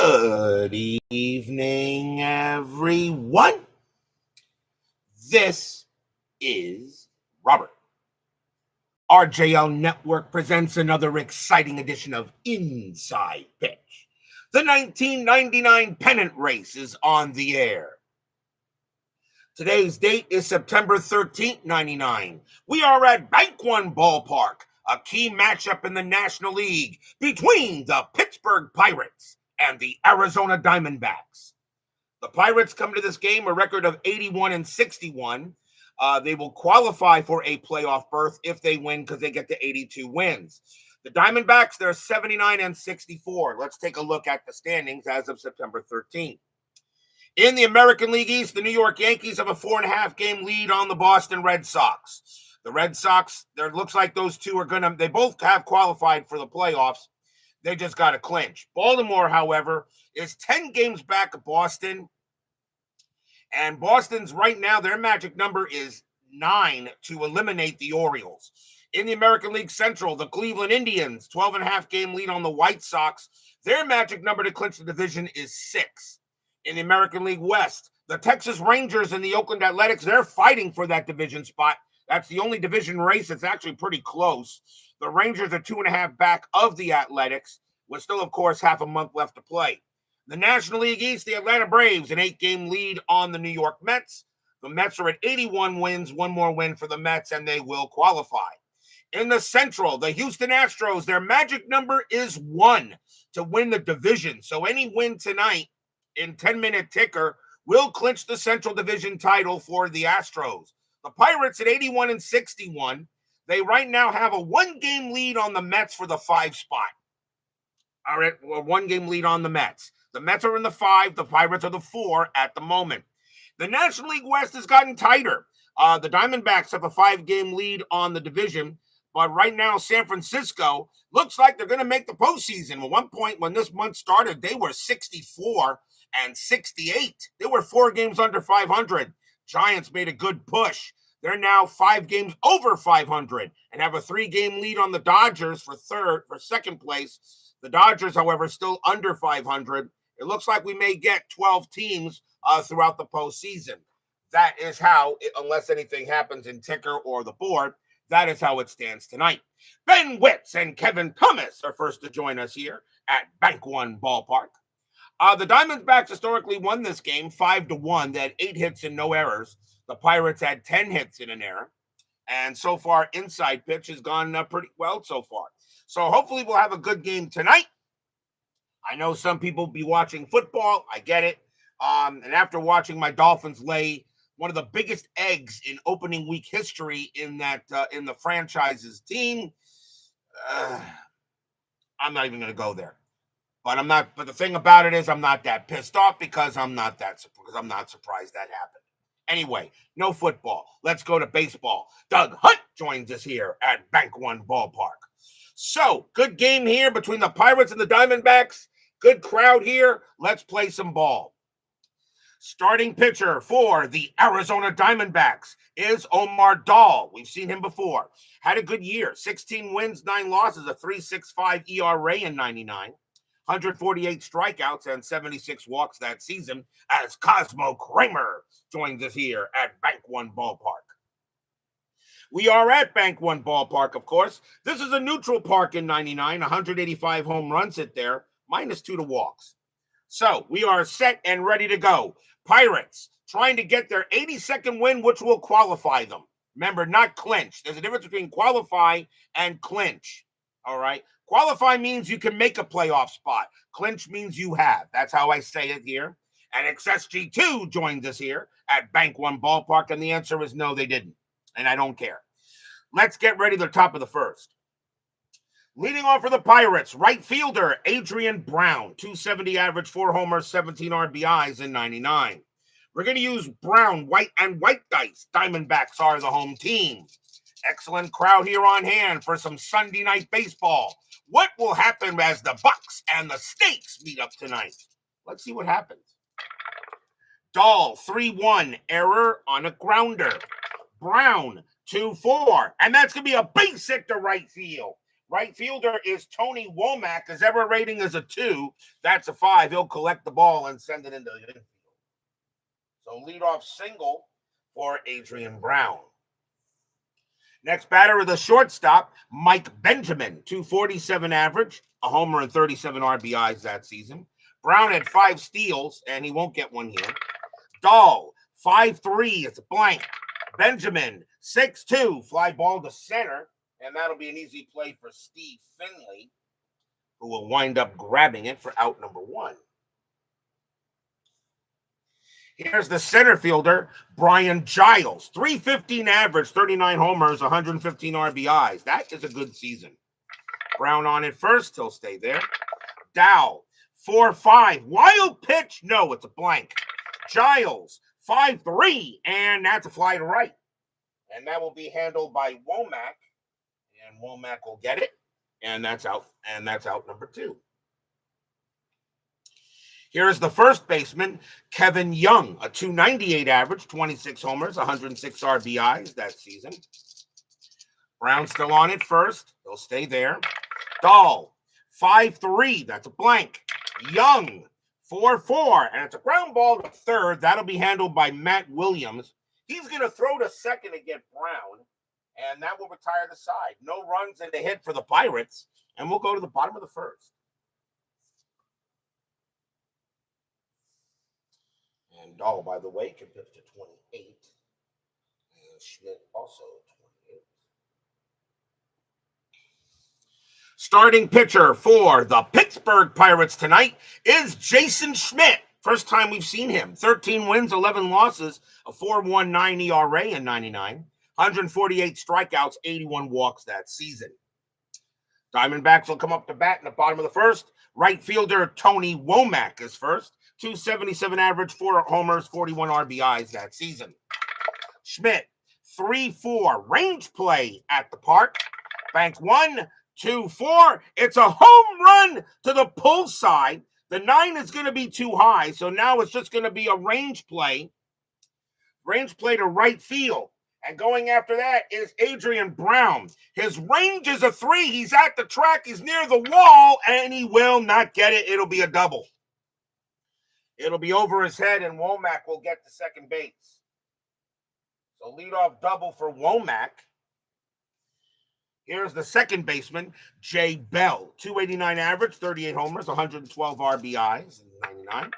Good evening, everyone. This is Robert. RJL Network presents another exciting edition of Inside Pitch. The 1999 Pennant race is on the air. Today's date is September 13th, 99. We are at Bank One Ballpark, a key matchup in the National League between the Pittsburgh Pirates and the Arizona Diamondbacks. The Pirates come to this game a record of 81-61. They will qualify for a playoff berth if they win because they get to 82 wins. The Diamondbacks, they're 79-64. Let's take a look at the standings as of September 13th. In the American League East, the New York Yankees have a 4.5 game lead on the Boston Red Sox. The Red Sox, there looks like those two are they both have qualified for the playoffs. They just got to clinch. Baltimore, however, is 10 games back of Boston. And Boston's right now, their magic number is 9 to eliminate the Orioles. In the American League Central, the Cleveland Indians, 12.5 game lead on the White Sox. Their magic number to clinch the division is 6. In the American League West, the Texas Rangers and the Oakland Athletics, they're fighting for that division spot. That's the only division race that's actually pretty close. The Rangers are 2.5 back of the Athletics, with still, of course, half a month left to play. The National League East, the Atlanta Braves, an 8-game lead on the New York Mets. The Mets are at 81 wins, one more win for the Mets, and they will qualify. In the Central, the Houston Astros, their magic number is 1 to win the division. So any win tonight in 10-minute ticker will clinch the Central Division title for the Astros. The Pirates at 81-61. They right now have a 1-game lead on the Mets for the 5 spot. All right, well, 1-game lead on the Mets. The Mets are in the 5. The Pirates are the 4 at the moment. The National League West has gotten tighter. The Diamondbacks have a 5-game lead on the division. But right now, San Francisco looks like they're going to make the postseason. At one point, when this month started, they were 64-68. They were 4 games under 500. Giants made a good push. They're now 5 games over 500 and have a 3-game lead on the Dodgers for second place. The Dodgers, however, still under 500. It looks like we may get 12 teams throughout the postseason. That is how, unless anything happens in ticker or the board, that is how it stands tonight. Ben Witz and Kevin Thomas are first to join us here at Bank One Ballpark. The Diamondbacks historically won this game 5-1. They had 8 hits and no errors. The Pirates had 10 hits and an error. And so far, Inside Pitch has gone pretty well so far. So hopefully we'll have a good game tonight. I know some people will be watching football. I get it. And after watching my Dolphins lay one of the biggest eggs in opening week history in the franchise's team, I'm not even going to go there. But I'm not. But the thing about it is, I'm not that pissed off because I'm not surprised that happened. Anyway, no football. Let's go to baseball. Doug Hunt joins us here at Bank One Ballpark. So, good game here between the Pirates and the Diamondbacks. Good crowd here. Let's play some ball. Starting pitcher for the Arizona Diamondbacks is Omar Daal. We've seen him before. Had a good year. 16 wins, 9 losses, a 3.65 ERA in 99. 148 strikeouts and 76 walks that season as Cosmo Kramer joins us here at Bank One Ballpark. We are at Bank One Ballpark, of course. This is a neutral park in 99. 185 home runs hit there, minus 2 to walks. So we are set and ready to go. Pirates trying to get their 82nd win, which will qualify them. Remember, not clinch. There's a difference between qualify and clinch. All right. Qualify means you can make a playoff spot. Clinch means you have. That's how I say it here. And XSG2 joins us here at Bank One Ballpark. And the answer is no, they didn't. And I don't care. Let's get ready to the top of the first. Leading off for the Pirates, right fielder Adrian Brown, 270 average, 4 homers, 17 RBIs in 99. We're going to use Brown, white, and white dice. Diamondbacks are the home team. Excellent crowd here on hand for some Sunday night baseball. What will happen as the Bucks and the Snakes meet up tonight? Let's see what happens. Daal, 3-1, error on a grounder. Brown, 2-4, and that's going to be a base hit to right field. Right fielder is Tony Womack. His ever rating is a 2. That's a 5. He'll collect the ball and send it into the infield. So leadoff single for Adrian Brown. Next batter is the shortstop, Mike Benjamin, 247 average, a homer and 37 RBIs that season. Brown had 5 steals, and he won't get one here. Daal, 5'3", it's a blank. Benjamin, 6'2", fly ball to center, and that'll be an easy play for Steve Finley, who will wind up grabbing it for out number 1. Here's the center fielder, Brian Giles. 315 average, 39 homers, 115 RBIs. That is a good season. Brown on it first. He'll stay there. Daal, 4'5". Wild pitch. No, it's a blank. Giles, 5'3", and that's a fly to right. And that will be handled by Womack. And Womack will get it. And that's out. And that's out number 2. Here's the first baseman, Kevin Young, a 298 average, 26 homers, 106 RBIs that season. Brown still on it first. He'll stay there. Daal, 5'3", that's a blank. Young, 4'4", and it's a ground ball to third. That'll be handled by Matt Williams. He's going to throw to second against Brown, and that will retire the side. No runs and a hit for the Pirates, and we'll go to the bottom of the first. And Daal, by the way, can pitch to 28. And Schmidt also 28. Starting pitcher for the Pittsburgh Pirates tonight is Jason Schmidt. First time we've seen him. 13 wins, 11 losses, a 4.19 ERA in 99. 148 strikeouts, 81 walks that season. Diamondbacks will come up to bat in the bottom of the first. Right fielder Tony Womack is first. 277 average, 4 homers, 41 RBIs that season. Schmidt, 3-4, range play at the park. Bank 1, 2, 4. It's a home run to the pull side. The 9 is going to be too high, so now it's just going to be a range play. Range play to right field. And going after that is Adrian Brown. His range is a 3. He's at the track. He's near the wall, and he will not get it. It'll be a double. It'll be over his head, and Womack will get to second base. So leadoff double for Womack. Here's the second baseman, Jay Bell. 289 average, 38 homers, 112 RBIs in 99.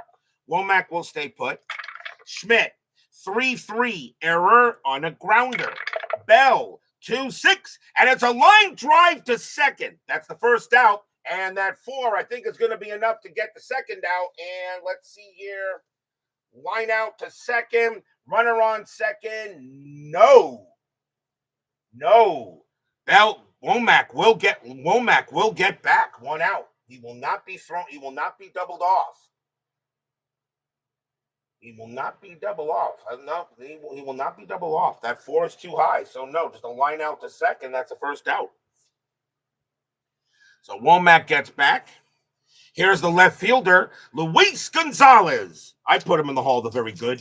Womack will stay put. Schmidt, 3-3, error on a grounder. Bell, 2-6, and it's a line drive to second. That's the first out. And that 4, I think, is going to be enough to get the second out. And let's see here. Line out to second. Runner on second. No. Womack will get back 1 out. He will not be thrown. He will not be doubled off. He will not be double off. No, he will not be double off. That 4 is too high. So no, just a line out to second. That's the first out. So Womack gets back. Here's the left fielder, Luis Gonzalez. I put him in the Hall of the Very Good.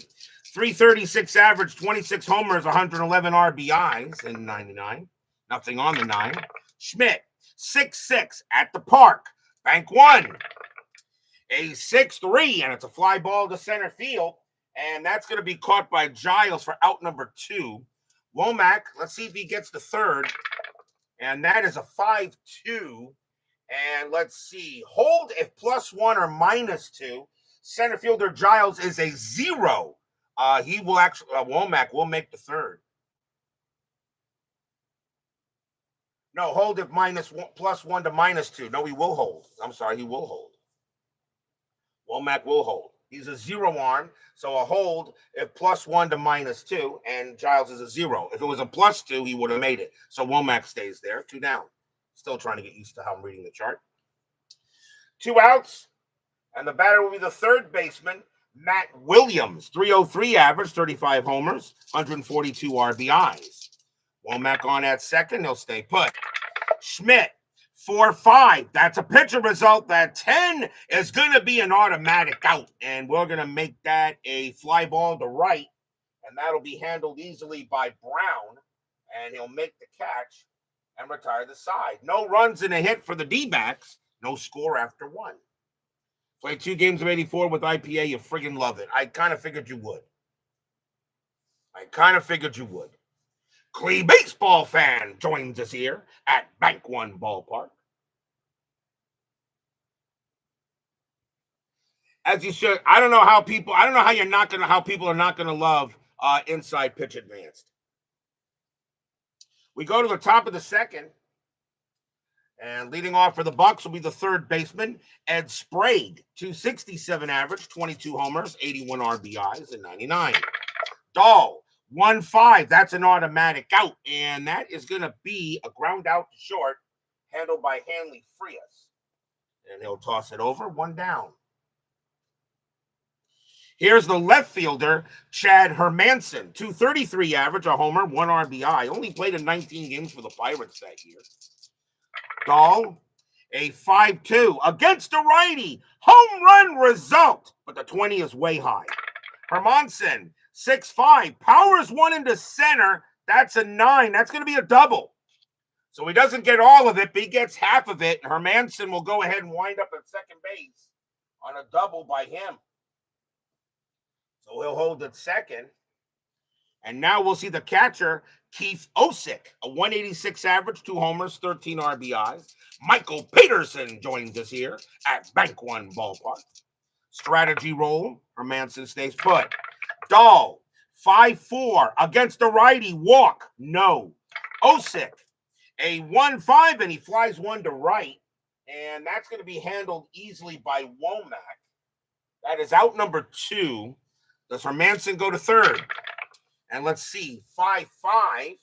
336 average, 26 homers, 111 RBIs in 99. Nothing on the 9. Schmidt, 6'6", at the park. Bank 1. A 6-3, and it's a fly ball to center field. And that's going to be caught by Giles for out number 2. Womack, let's see if he gets the third. And that is a 5-2. And let's see, hold if +1 or -2. Center fielder Giles is a 0. He will actually, Womack will make the third. No, hold if +1 to -2. No, he will hold. I'm sorry, he will hold. Womack will hold. He's a 0 arm, so a hold if +1 to -2, and Giles is a 0. If it was a +2, he would have made it. So Womack stays there, 2 down. Still trying to get used to how I'm reading the chart. 2 outs, and the batter will be the third baseman, Matt Williams. 303 average, 35 homers, 142 RBIs. Womack on at second. He'll stay put. Schmidt, 4-5. That's a pitcher result. That 10 is going to be an automatic out, and we're going to make that a fly ball to right, and that'll be handled easily by Brown, and he'll make the catch. and retire the side. No runs and a hit for the D-backs. No score after 1. Played 2 games of 84 with IPA. You friggin' love it. I kind of figured you would. Clee baseball fan joins us here at Bank One Ballpark. As you should. I don't know how people are not gonna love Inside Pitch Advanced. We go to the top of the second. And leading off for the Bucks will be the third baseman, Ed Sprague, 267 average, 22 homers, 81 RBIs, and 99. Daal, 1-5. That's an automatic out, and that is going to be a ground out to short, handled by Hanley Frias. And he'll toss it over, 1 down. Here's the left fielder, Chad Hermanson, 233 average, a homer, 1 RBI. Only played in 19 games for the Pirates that year. Daal, a 5-2 against a righty. Home run result, but the 20 is way high. Hermanson, 6-5, powers 1 into center. That's a 9. That's going to be a double. So he doesn't get all of it, but he gets half of it. Hermanson will go ahead and wind up at second base on a double by him. So he'll hold at second. And now we'll see the catcher, Keith Osick, a 186 average, 2 homers, 13 RBIs. Michael Peterson joins us here at Bank One Ballpark. Strategy roll, Hermanson stays put. Daal, 5-4 against a righty, walk, no. Osick, a 1-5, and he flies 1 to right. And that's going to be handled easily by Womack. That is out number 2. Does Hermanson go to third? And let's see, 5-5,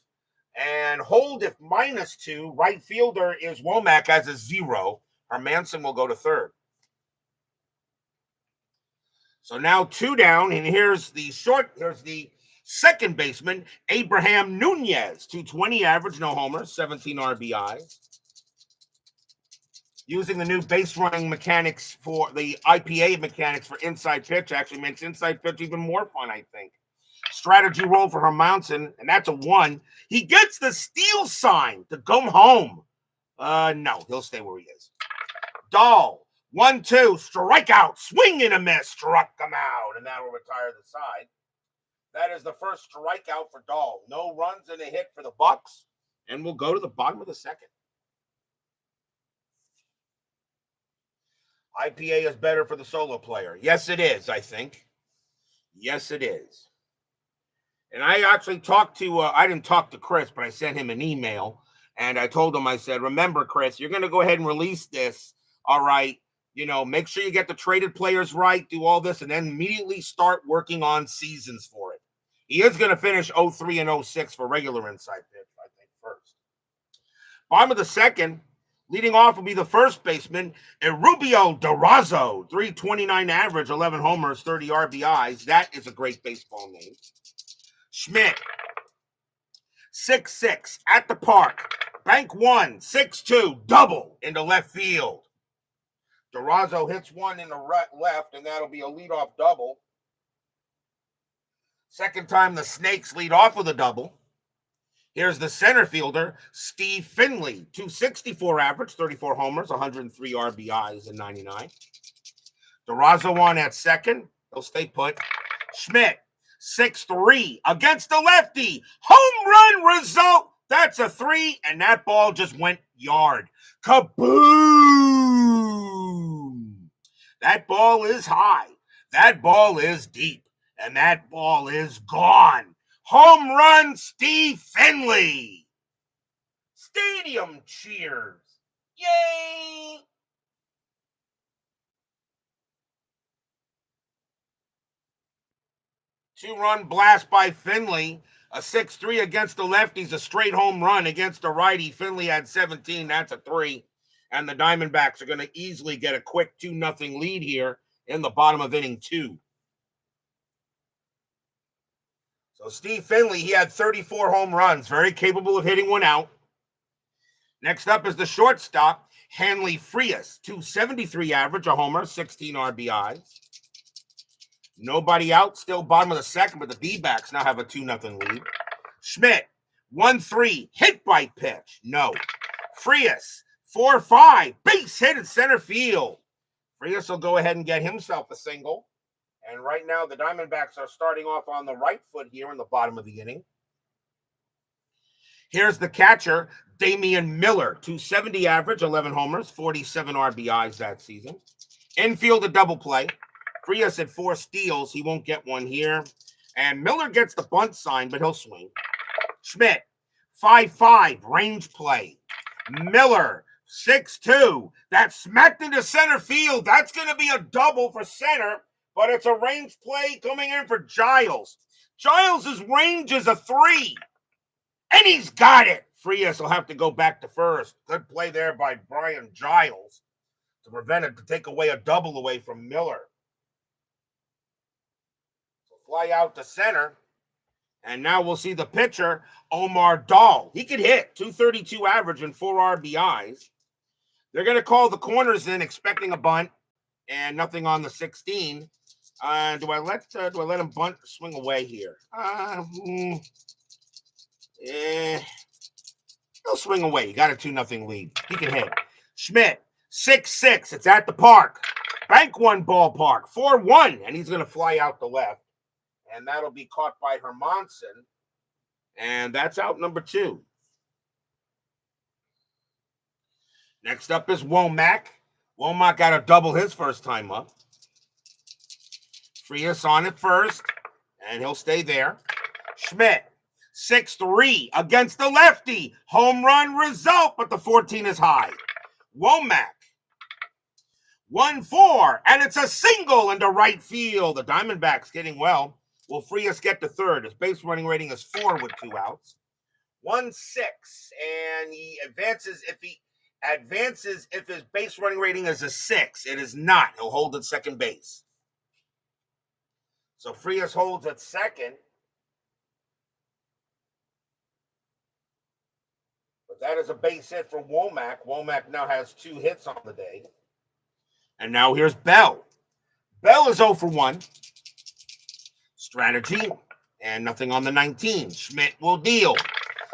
and hold if -2. Right fielder is Womack as a 0. Hermanson will go to third. So now 2 down, and here's the second baseman, Abraham Nunez, 220 average, no homers, 17 RBIs. Using the new base running mechanics for the IPA mechanics for inside pitch actually makes inside pitch even more fun, I think. Strategy roll for Hermanson, and that's a 1. He gets the steal sign to go home. No, he'll stay where he is. Daal, 1-2, strikeout, swing and a miss, struck him out, and that will retire the side. That is the first strikeout for Daal. No runs and a hit for the Bucks, and we'll go to the bottom of the second. IPA is better for the solo player. Yes, it is, I think. Yes, it is. And I actually talked to, I didn't talk to Chris, but I sent him an email. And I told him, I said, remember, Chris, you're going to go ahead and release this. All right. You know, make sure you get the traded players right, do all this, and then immediately start working on seasons for it. He is going to finish 03 and 06 for regular inside pitch, I think, first. Bottom of the second, leading off will be the first baseman, Erubio Durazo, 329 average, 11 homers, 30 RBIs. That is a great baseball name. Schmidt, 6-6 at the park. Bank 1, 6-2, double into left field. Durazo hits 1 in the left, and that'll be a leadoff double. Second time the Snakes lead off with a double. Here's the center fielder, Steve Finley, 264 average, 34 homers, 103 RBIs, and 99. Durazo on at second. He'll stay put. Schmidt, 6-3 against the lefty. Home run result. That's a 3, and that ball just went yard. Kaboom! That ball is high. That ball is deep. And that ball is gone. Home run, Steve Finley. Stadium cheers. Yay! Two-run blast by Finley. A 6-3 against the lefties, a straight home run against the righty. Finley had 17. That's a 3. And the Diamondbacks are going to easily get a quick 2-0 lead here in the bottom of inning 2. So Steve Finley, he had 34 home runs, very capable of hitting one out. Next up is the shortstop, Hanley Frias, 273 average, a homer, 16 RBIs. Nobody out, still bottom of the second, but the D-backs now have a 2-0 lead. Schmidt, 1-3, hit by pitch. No. Frias, 4-5, base hit in center field. Frias will go ahead and get himself a single. And right now, the Diamondbacks are starting off on the right foot here in the bottom of the inning. Here's the catcher, Damian Miller, 270 average, 11 homers, 47 RBIs that season. Infield a double play. Frias had 4 steals. He won't get one here. And Miller gets the bunt sign, but he'll swing. Schmidt, 5-5, range play. Miller, 6-2. That's smacked into center field. That's going to be a double for center, but it's a range play coming in for Giles. Giles' range is a 3, and he's got it. Frias will have to go back to first. Good play there by Brian Giles to prevent it, to take away a double away from Miller. So fly out to center. And now we'll see the pitcher, Omar Daal. He could hit, 232 average and 4 RBIs. They're going to call the corners in, expecting a bunt, and nothing on the 16. Do I let him bunt or swing away here? He'll swing away. He got a 2-0 lead. He can hit. Schmidt, 6-6. It's at the park. Bank One Ballpark, 4-1, and he's going to fly out the left. And that'll be caught by Hermanson. And that's out number 2. Next up is Womack. Womack got a double his first time up. Frias on it first, and he'll stay there. Schmidt, 6-3 against the lefty. Home run result, but the 14 is high. Womack, 1-4, and it's a single into right field. The Diamondbacks getting well. Will Frias get to third? His base running rating is 4 with 2 outs. 1-6, and he advances if his base running rating is a 6. It is not. He'll hold at second base. So Frias holds at second. But that is a base hit for Womack. Womack now has 2 hits on the day. And now here's Bell. Bell is 0 for 1. Strategy, and nothing on the 19. Schmidt will deal.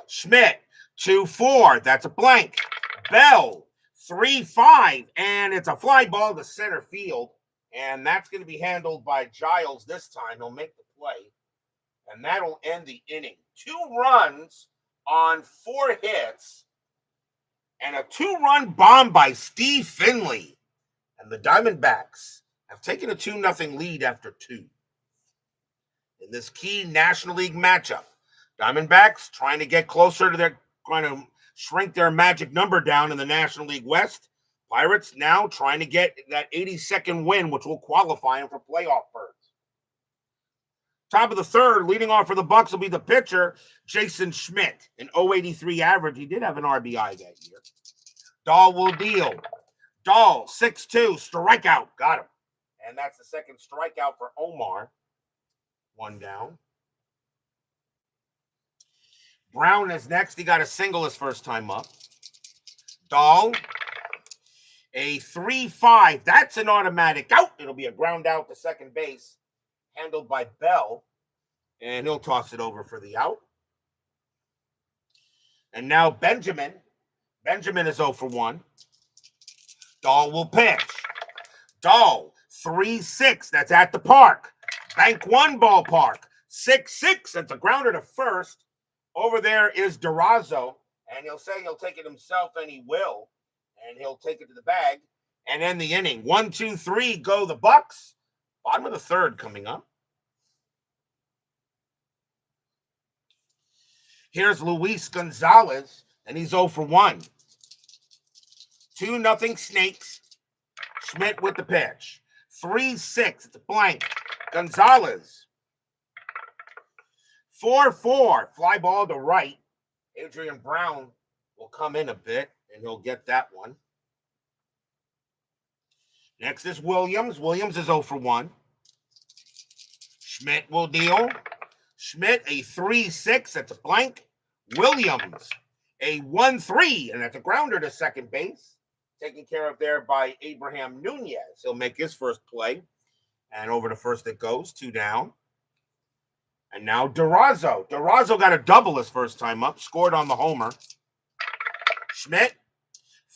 Schmidt, 2-4. That's a blank. Bell, 3-5, and it's a fly ball to center field. And that's going to be handled by Giles this time. He'll make the play, and that'll end the inning. 2 runs on 4 hits, and a 2-run bomb by Steve Finley. And the Diamondbacks have taken a 2-0 lead after 2. In this key National League matchup, Diamondbacks trying to get closer to trying to shrink their magic number down in the National League West. Pirates now trying to get that 82nd win, which will qualify them for playoff berths. Top of the third, leading off for the Bucks will be the pitcher, Jason Schmidt, an 083 average. He did have an RBI that year. Daal will deal. Daal, 6-2, strikeout, got him. And that's the second strikeout for Omar. 1 down. Brown is next. He got a single his first time up. Daal, a 3-5. That's an automatic out. It'll be a ground out to second base, handled by Bell, and he'll toss it over for the out. And now Benjamin. Benjamin is 0 for 1. Daal will pitch. Daal, 3-6. That's at the park. Bank One Ballpark, 6-6. That's a grounder to first. Over there is Durazo, and he'll say he'll take it himself, and he will. And he'll take it to the bag and end the inning. 1, 2, 3, go the Bucks. Bottom of the third coming up. Here's Luis Gonzalez, and he's 0 for 1. 2-0 Snakes. Schmidt with the pitch. 3-6. It's a blank. Gonzalez, 4-4, fly ball to right. Adrian Brown will come in a bit, and he'll get that one. Next is Williams. Williams is 0 for 1. Schmidt will deal. Schmidt, a 3-6, that's a blank. Williams, a 1-3, and that's a grounder to second base. Taken care of there by Abraham Nunez. He'll make his first play. And over to first it goes, 2 down. And now Durazo. Durazo got a double his first time up, scored on the homer. Schmidt,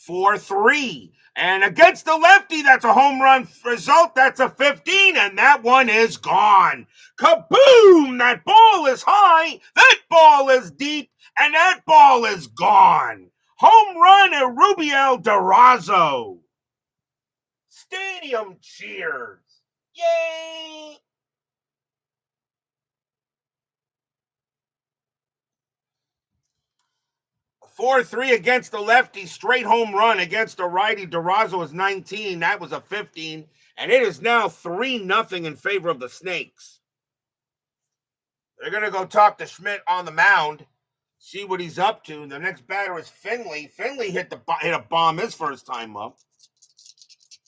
4-3. And against the lefty, that's a home run result. That's a 15, and that one is gone. Kaboom! That ball is high, that ball is deep, and that ball is gone. Home run at Rubiel Durazo. Stadium cheers. Yay! A 4-3 against the lefty, straight home run against the righty. Durazo is 19. That was a 15. And it is now 3-0 in favor of the Snakes. They're going to go talk to Schmidt on the mound, see what he's up to. The next batter is Finley. Finley hit a bomb his first time up.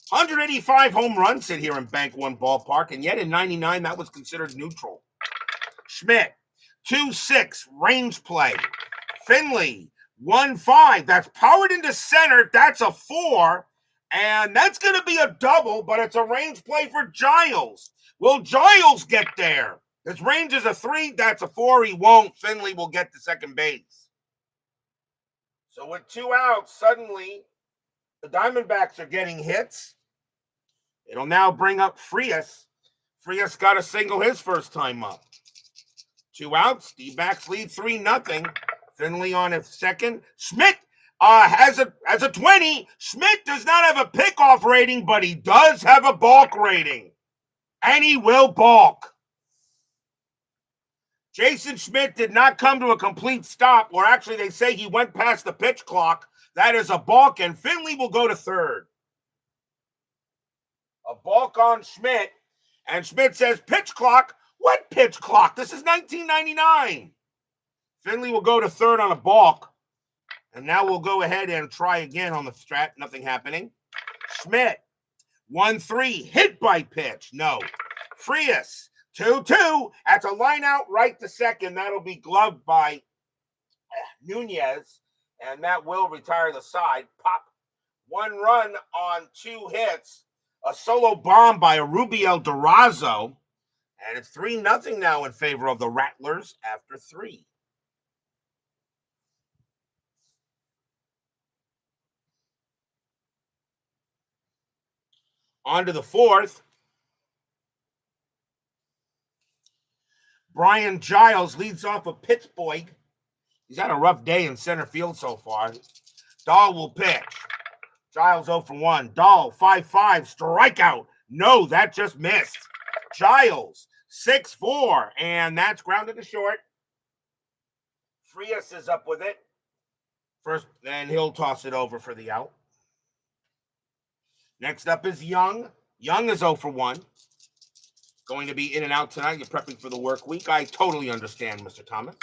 185 home runs hit here in Bank One Ballpark, and yet in 99, that was considered neutral. Schmidt, 2-6, range play. Finley, 1-5, that's powered into center. That's a 4, and that's going to be a double, but it's a range play for Giles. Will Giles get there? His range is a 3, that's a 4. He won't. Finley will get to second base. So with 2 outs, suddenly the Diamondbacks are getting hits. It'll now bring up Frias. Frias got a single his first time up. 2 outs. D-backs lead 3-0. Finley on his second. Schmidt has a 20. Schmidt does not have a pickoff rating, but he does have a balk rating. And he will balk. Jason Schmidt did not come to a complete stop, or actually they say he went past the pitch clock. That is a balk, and Finley will go to third. A balk on Schmidt, and Schmidt says, pitch clock? What pitch clock? This is 1999. Finley will go to third on a balk, and now we'll go ahead and try again on the strat. Nothing happening. Schmidt, 1-3, hit by pitch. No. Frias, 2-2. That's a line out right to second. That'll be gloved by Nunez, and that will retire the side. Pop. 1 run on 2 hits. A solo bomb by Rubiel Durazo. And it's 3-0 now in favor of the Rattlers after 3. On to the 4th. Brian Giles leads off of Pittsburgh. He's had a rough day in center field so far. Daal will pitch. Giles 0 for 1. Daal, 5-5, strikeout. No, that just missed. Giles, 6-4, and that's grounded to short. Frias is up with it. First, and he'll toss it over for the out. Next up is Young. Young is 0 for 1. Going to be in and out tonight. You're prepping for the work week. I totally understand, Mr. Thomas.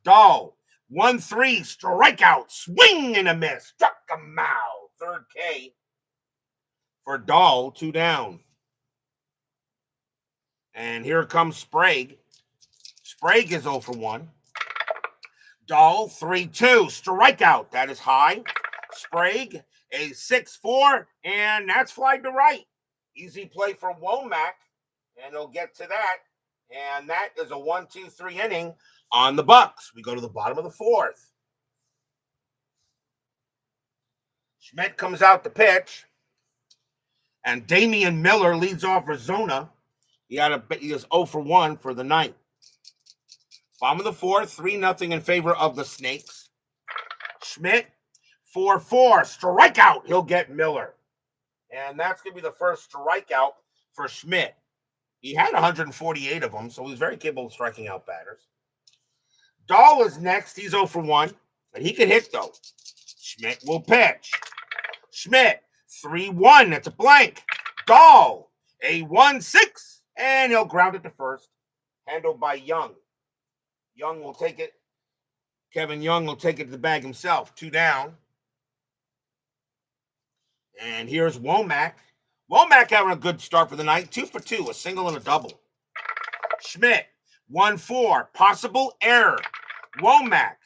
Daal, 1-3, strikeout, swing and a miss. Struck him out. Third K for Daal, 2 down. And here comes Sprague. Sprague is 0 for 1. Daal, 3-2, strikeout. That is high. Sprague, a 6-4, and that's fly to right. Easy play for Womack, and he'll get to that. And that is a 1-2-3 inning on the Bucks. We go to the bottom of the 4th. Schmidt comes out to pitch, and Damian Miller leads off Arizona. He is 0 for 1 for the night. Bottom of the 4th, 3-0 in favor of the Snakes. Schmidt, 4-4, strikeout. He'll get Miller. And that's going to be the first strikeout for Schmidt. He had 148 of them, so he's very capable of striking out batters. Daal is next. He's 0 for 1, but he can hit, though. Schmidt will pitch. Schmidt, 3-1. That's a blank. Daal, a 1-6, and he'll ground it to first. Handled by Young. Young will take it. Kevin Young will take it to the bag himself. 2 down. And here's Womack. Womack having a good start for the night. 2 for 2, a single and a double. Schmidt, 1-4, possible error. Womack,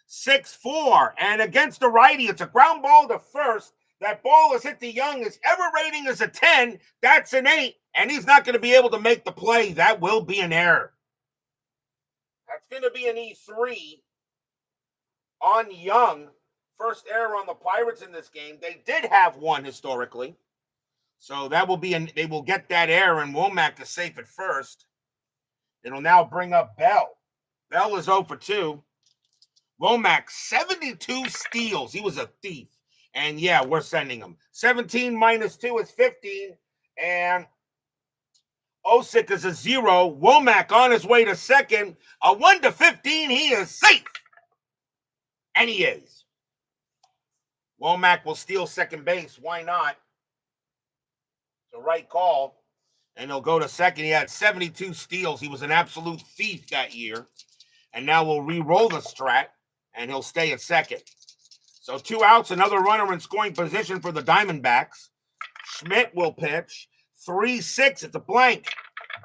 6-4, and against the righty, it's a ground ball to first. That ball is hit to Young. His ever rating is a 10. That's an 8, and he's not going to be able to make the play. That will be an error. That's going to be an E3 on Young. First error on the Pirates in this game. They did have one historically. So that will be they will get that error, and Womack is safe at first. It'll now bring up Bell. Bell is 0 for 2. Womack, 72 steals. He was a thief. And yeah, we're sending him. 17 minus 2 is 15. And Osick is a 0. Womack on his way to second. A 1 to 15. He is safe. And he is. Womack will steal second base. Why not? It's the right call. And he'll go to second. He had 72 steals. He was an absolute thief that year. And now we'll re-roll the strat, and he'll stay at second. So 2 outs, another runner in scoring position for the Diamondbacks. Schmidt will pitch. 3-6, it's a blank.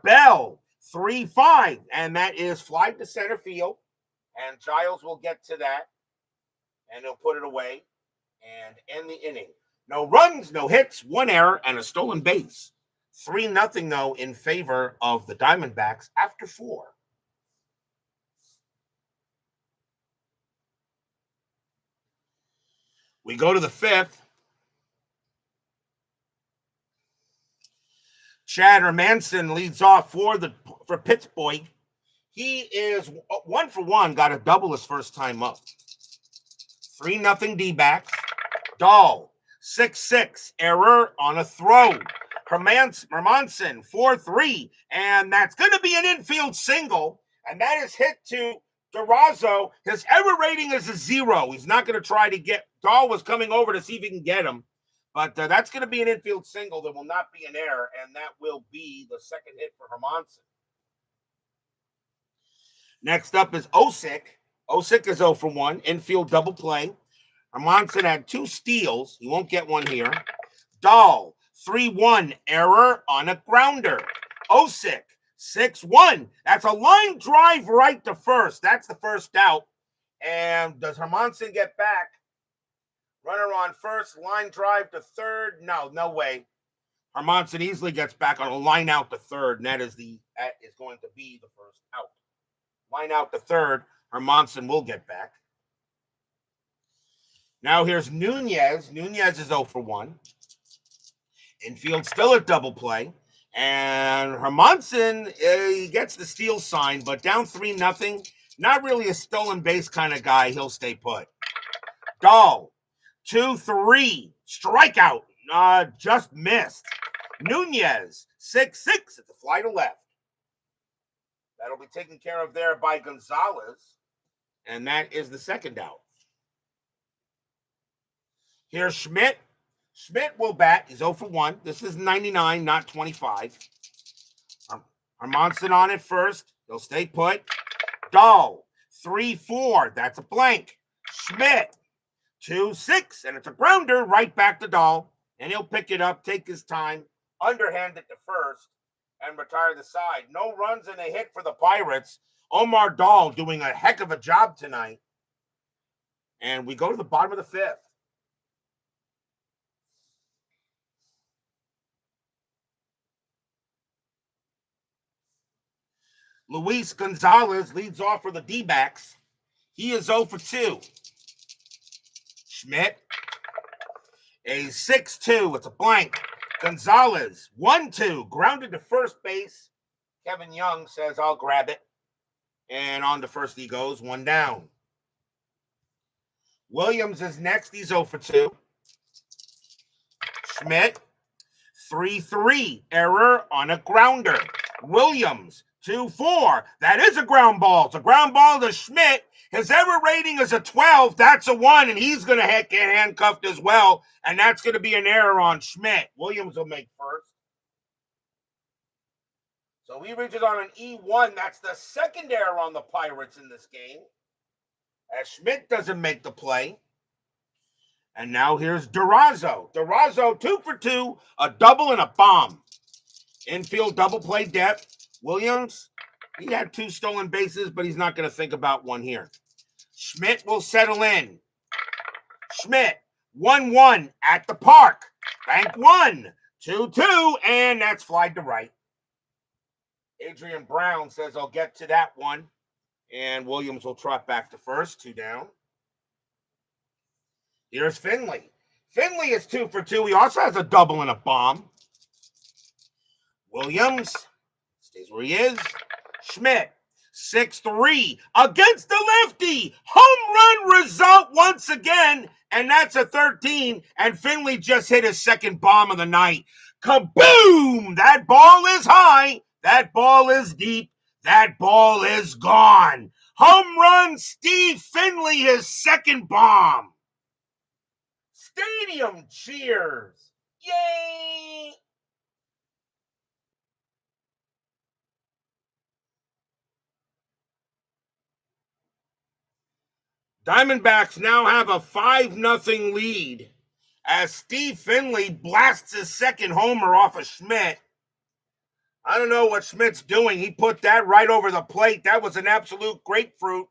Bell, 3-5, and that is fly to center field. And Giles will get to that, and he'll put it away and end the inning. No runs, no hits, 1 error, and a stolen base. 3-0, though, in favor of the Diamondbacks after 4. We go to the 5th. Chad Hermanson leads off for Pittsburgh. He is 1 for 1, got a double his first time up. 3-0 D-backs. Daal, 6-6, error on a throw. Hermanson, 4-3, and that's going to be an infield single, and that is hit to Durazo. His error rating is a 0. He's not going to try to get. Daal was coming over to see if he can get him, but that's going to be an infield single. There will not be an error, and that will be the second hit for Hermanson. Next up is Osick. Osick is 0 for 1, infield double play. Hermanson had 2 steals. He won't get one here. Daal, 3-1, error on a grounder. Osick, 6-1. That's a line drive right to first. That's the first out. And does Hermanson get back? Runner on first, line drive to third. No way. Hermanson easily gets back on a line out to third, and that is going to be the first out. Line out to third. Hermanson will get back. Now here's Nunez. Nunez is 0 for 1. Infield still at double play. And Hermanson, he gets the steal sign, but down 3-0. Not really a stolen base kind of guy. He'll stay put. Daal, 2-3. Strikeout. Just missed. Nunez, 6-6. It's a fly to left. That'll be taken care of there by Gonzalez. And that is the second out. Here's Schmidt. Schmidt will bat. He's 0 for 1. This is 99, not 25. Hermanson on it first. He'll stay put. Daal, 3-4. That's a blank. Schmidt, 2-6. And it's a grounder right back to Daal. And he'll pick it up, take his time, underhand it to first, and retire the side. No runs and a hit for the Pirates. Omar Daal doing a heck of a job tonight. And we go to the bottom of the 5th. Luis Gonzalez leads off for the D-backs. He is 0 for 2. Schmidt, a 6-2. It's a blank. Gonzalez, 1-2. Grounded to first base. Kevin Young says, I'll grab it. And on to first he goes, 1 down. Williams is next. He's 0 for 2. Schmidt, 3-3. Error on a grounder. Williams, 2-4. That is a ground ball. It's a ground ball to Schmidt. His error rating is a 12. That's a 1, and he's going to get handcuffed as well, and that's going to be an error on Schmidt. Williams will make first. So he reaches on an E1. That's the second error on the Pirates in this game, as Schmidt doesn't make the play. And now here's Durazo. Durazo, 2 for 2, a double and a bomb. Infield double play depth. Williams, he had 2 stolen bases, but he's not going to think about one here. Schmidt will settle in. Schmidt, 1-1 at the park. Bank 1, 2-2, and that's flied to right. Adrian Brown says, I'll get to that one. And Williams will trot back to first, 2 down. Here's Finley. Finley is 2 for 2. He also has a double and a bomb. Williams stays where he is. Schmidt, 6-3 against the lefty. Home run result once again, and that's a 13. And Finley just hit his second bomb of the night. Kaboom! That ball is high. That ball is deep. That ball is gone. Home run, Steve Finley, his second bomb. Stadium cheers. Yay! Diamondbacks now have a 5-0 lead as Steve Finley blasts his second homer off of Schmidt. I don't know what Schmidt's doing. He put that right over the plate. That was an absolute grapefruit.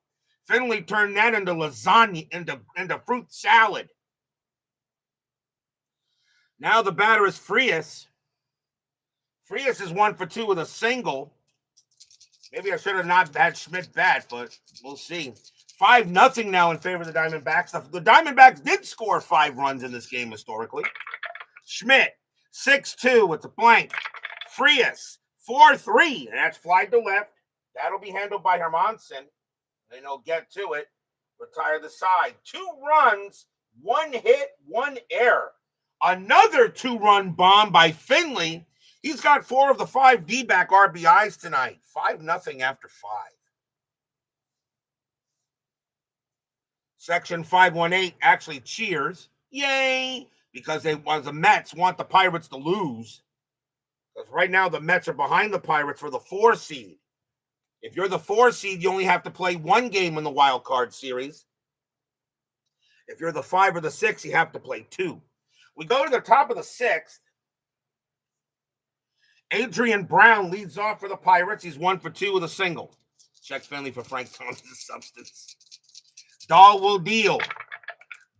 Finley turned that into lasagna, into fruit salad. Now the batter is Frias. Frias is 1 for 2 with a single. Maybe I should have not had Schmidt bat, but we'll see. 5-0 now in favor of the Diamondbacks. The Diamondbacks did score 5 runs in this game historically. Schmidt, 6-2 with the blank. Frias, 4-3, and that's fly to left. That'll be handled by Hermanson. Then he'll get to it. Retire the side. 2 runs, 1 hit, 1 error. Another 2-run bomb by Finley. He's got 4 of the 5 D-back RBIs tonight. 5-0 after 5. Section 518 actually cheers. Yay! Because the Mets want the Pirates to lose. Because right now the Mets are behind the Pirates for the 4 seed. If you're the 4 seed, you only have to play 1 game in the wild card series. If you're the 5 or the 6, you have to play 2. We go to the top of the 6th. Adrian Brown leads off for the Pirates. He's 1 for 2 with a single. Checks Finley for Frank Thomas' substance. Daal will deal.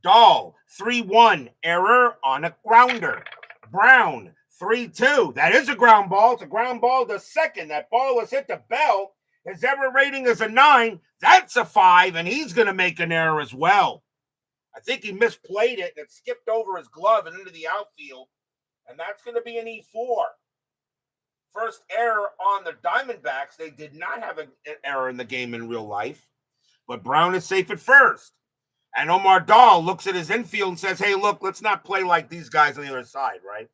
Daal, 3-1, error on a grounder. Brown, 3-2. That is a ground ball. It's a ground ball to second. That ball has hit the bell. His error rating is a 9. That's a 5, and he's going to make an error as well. I think he misplayed it, and it skipped over his glove and into the outfield, and that's going to be an E4. First error on the Diamondbacks. They did not have an error in the game in real life. But Brown is safe at first. And Omar Daal looks at his infield and says, hey, look, let's not play like these guys on the other side, right?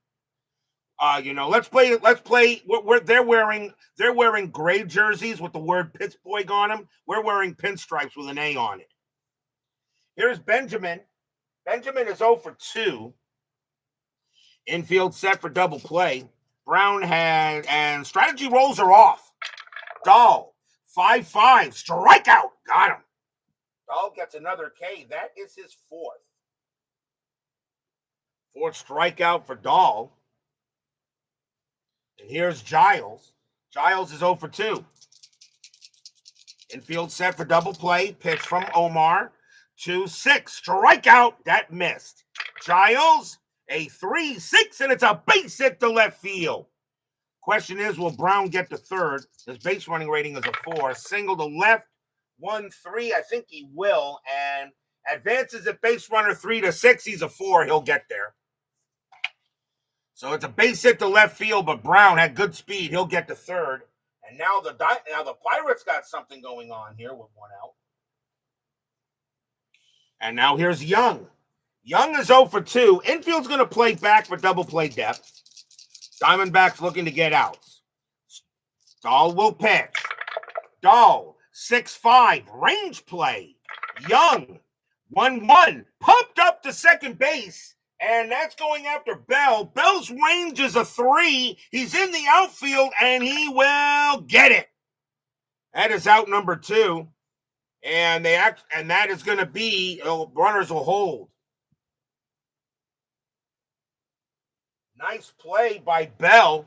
Let's play. They're wearing gray jerseys with the word Pittsburgh on them. We're wearing pinstripes with an A on it. Here's Benjamin. Benjamin is 0 for 2. Infield set for double play. Brown and strategy rolls are off. Daal. 5-5, strikeout, got him. Daal gets another K. That is his 4th. 4th strikeout for Daal. And here's Giles. Giles is 0 for 2. Infield set for double play. Pitch from Omar. 2-6, strikeout. That missed. Giles, a 3-6, and it's a base hit to left field. Question is, will Brown get to third? His base running rating is a 4. Single to left, 1-3. I think he will. And advances at base runner 3-6. He's a 4. He'll get there. So it's a base hit to left field, but Brown had good speed. He'll get to third. And now the Pirates got something going on here with 1 out. And now here's Young. Young is 0 for 2. Infield's going to play back for double play depth. Diamondbacks looking to get outs. Daal will pitch. Daal, 6-5, range play. Young, 1-1, pumped up to second base, and that's going after Bell. Bell's range is a 3. He's in the outfield, and he will get it. That is out number 2, and that is going to be runners will hold. Nice play by Bell.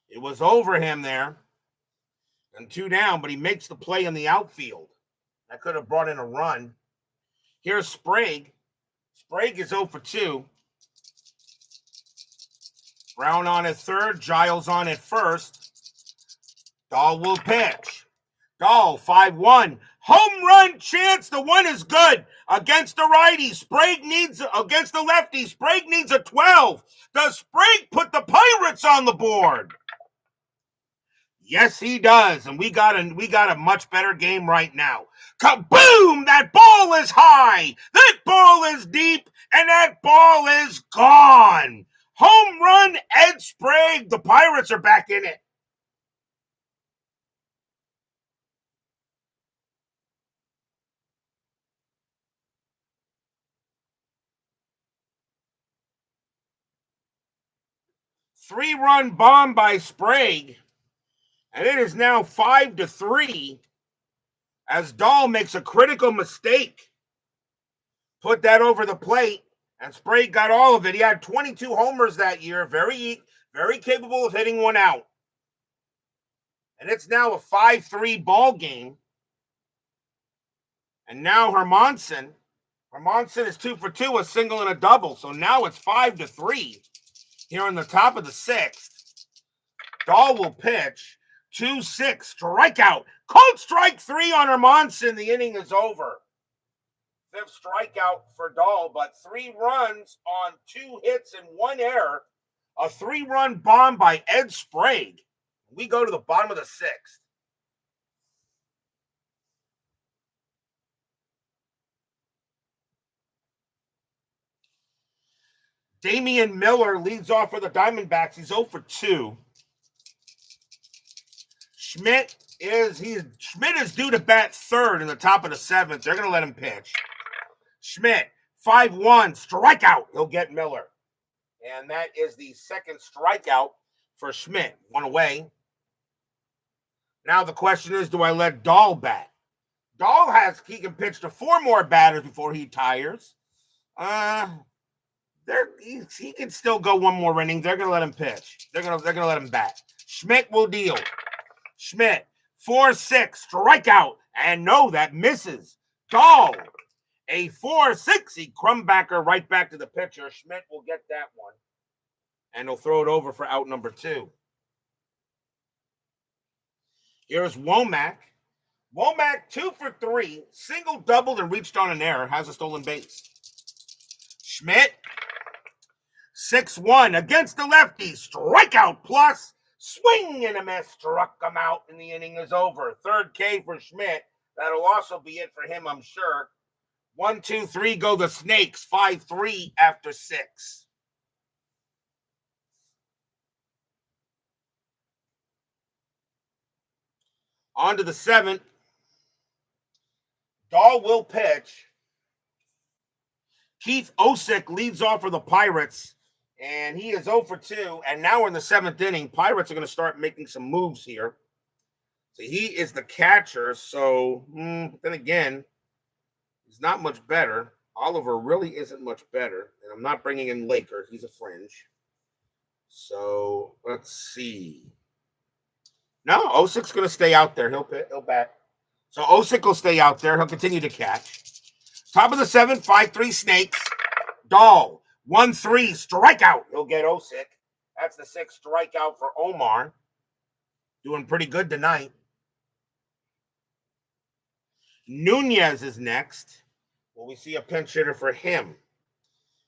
It was over him there. And 2 down, but he makes the play in the outfield. That could have brought in a run. Here's Sprague. Sprague is 0 for 2. Brown on at third. Giles on at first. Daal will pitch. Daal, 5-1. Home run chance. The one is good. Against the righty. Sprague needs, against the lefty. Sprague needs a 12. Does Sprague put the Pirates on the board? Yes, he does. And we got a much better game right now. Kaboom! That ball is high. That ball is deep. And that ball is gone. Home run, Ed Sprague. The Pirates are back in it. Three-run bomb by Sprague. And it is now 5-3 as Daal makes a critical mistake. Put that over the plate, and Sprague got all of it. He had 22 homers that year, very capable of hitting one out. And it's now a 5-3 ball game. And now Hermanson is 2 for 2, a single and a double. So now it's 5-3 here in the top of the sixth. Daal will pitch. 2-6, strikeout. Cold strike 3 on Hermanson. The inning is over. Fifth strikeout for Daal, but 3 runs on 2 hits and 1 error. A 3-run bomb by Ed Sprague. We go to the bottom of the sixth. Damian Miller leads off for the Diamondbacks. He's 0 for 2. Schmidt is due to bat third in the top of the seventh. They're going to let him pitch. Schmidt, 5-1, strikeout. He'll get Miller. And that is the second strikeout for Schmidt. 1 away. Now the question is, do I let Daal bat? Daal he can pitch to 4 more batters before he tires. He can still go 1 more inning. They're going to let him pitch. They're going to let him bat. Schmidt will deal. Schmidt, 4-6, strikeout. And no, that misses. Daal, a 4-6. Crumbacker right back to the pitcher. Schmidt will get that one. And he'll throw it over for out number 2. Here's Womack. Womack, 2 for 3. Single, doubled, and reached on an error. Has a stolen base. Schmidt, 6-1 against the lefty. Strikeout plus. Swing and a miss. Struck him out, and the inning is over. Third K for Schmidt. That'll also be it for him, I'm sure. 1, 2, 3 go the Snakes. 5-3 after 6. On to the 7th. Daal will pitch. Keith Osick leads off for the Pirates. And he is 0 for 2. And now we're in the 7th inning. Pirates are going to start making some moves here. So he is the catcher. So then again, he's not much better. Oliver really isn't much better. And I'm not bringing in Laker. He's a fringe. So let's see. No, Osick's going to stay out there. He'll bat. So Osick will stay out there. He'll continue to catch. Top of the 7th, 5-3 Snakes. Daal, 1-3, strikeout. He'll get Osick. That's the 6th strikeout for Omar. Doing pretty good tonight. Nunez is next. Will we see a pinch hitter for him?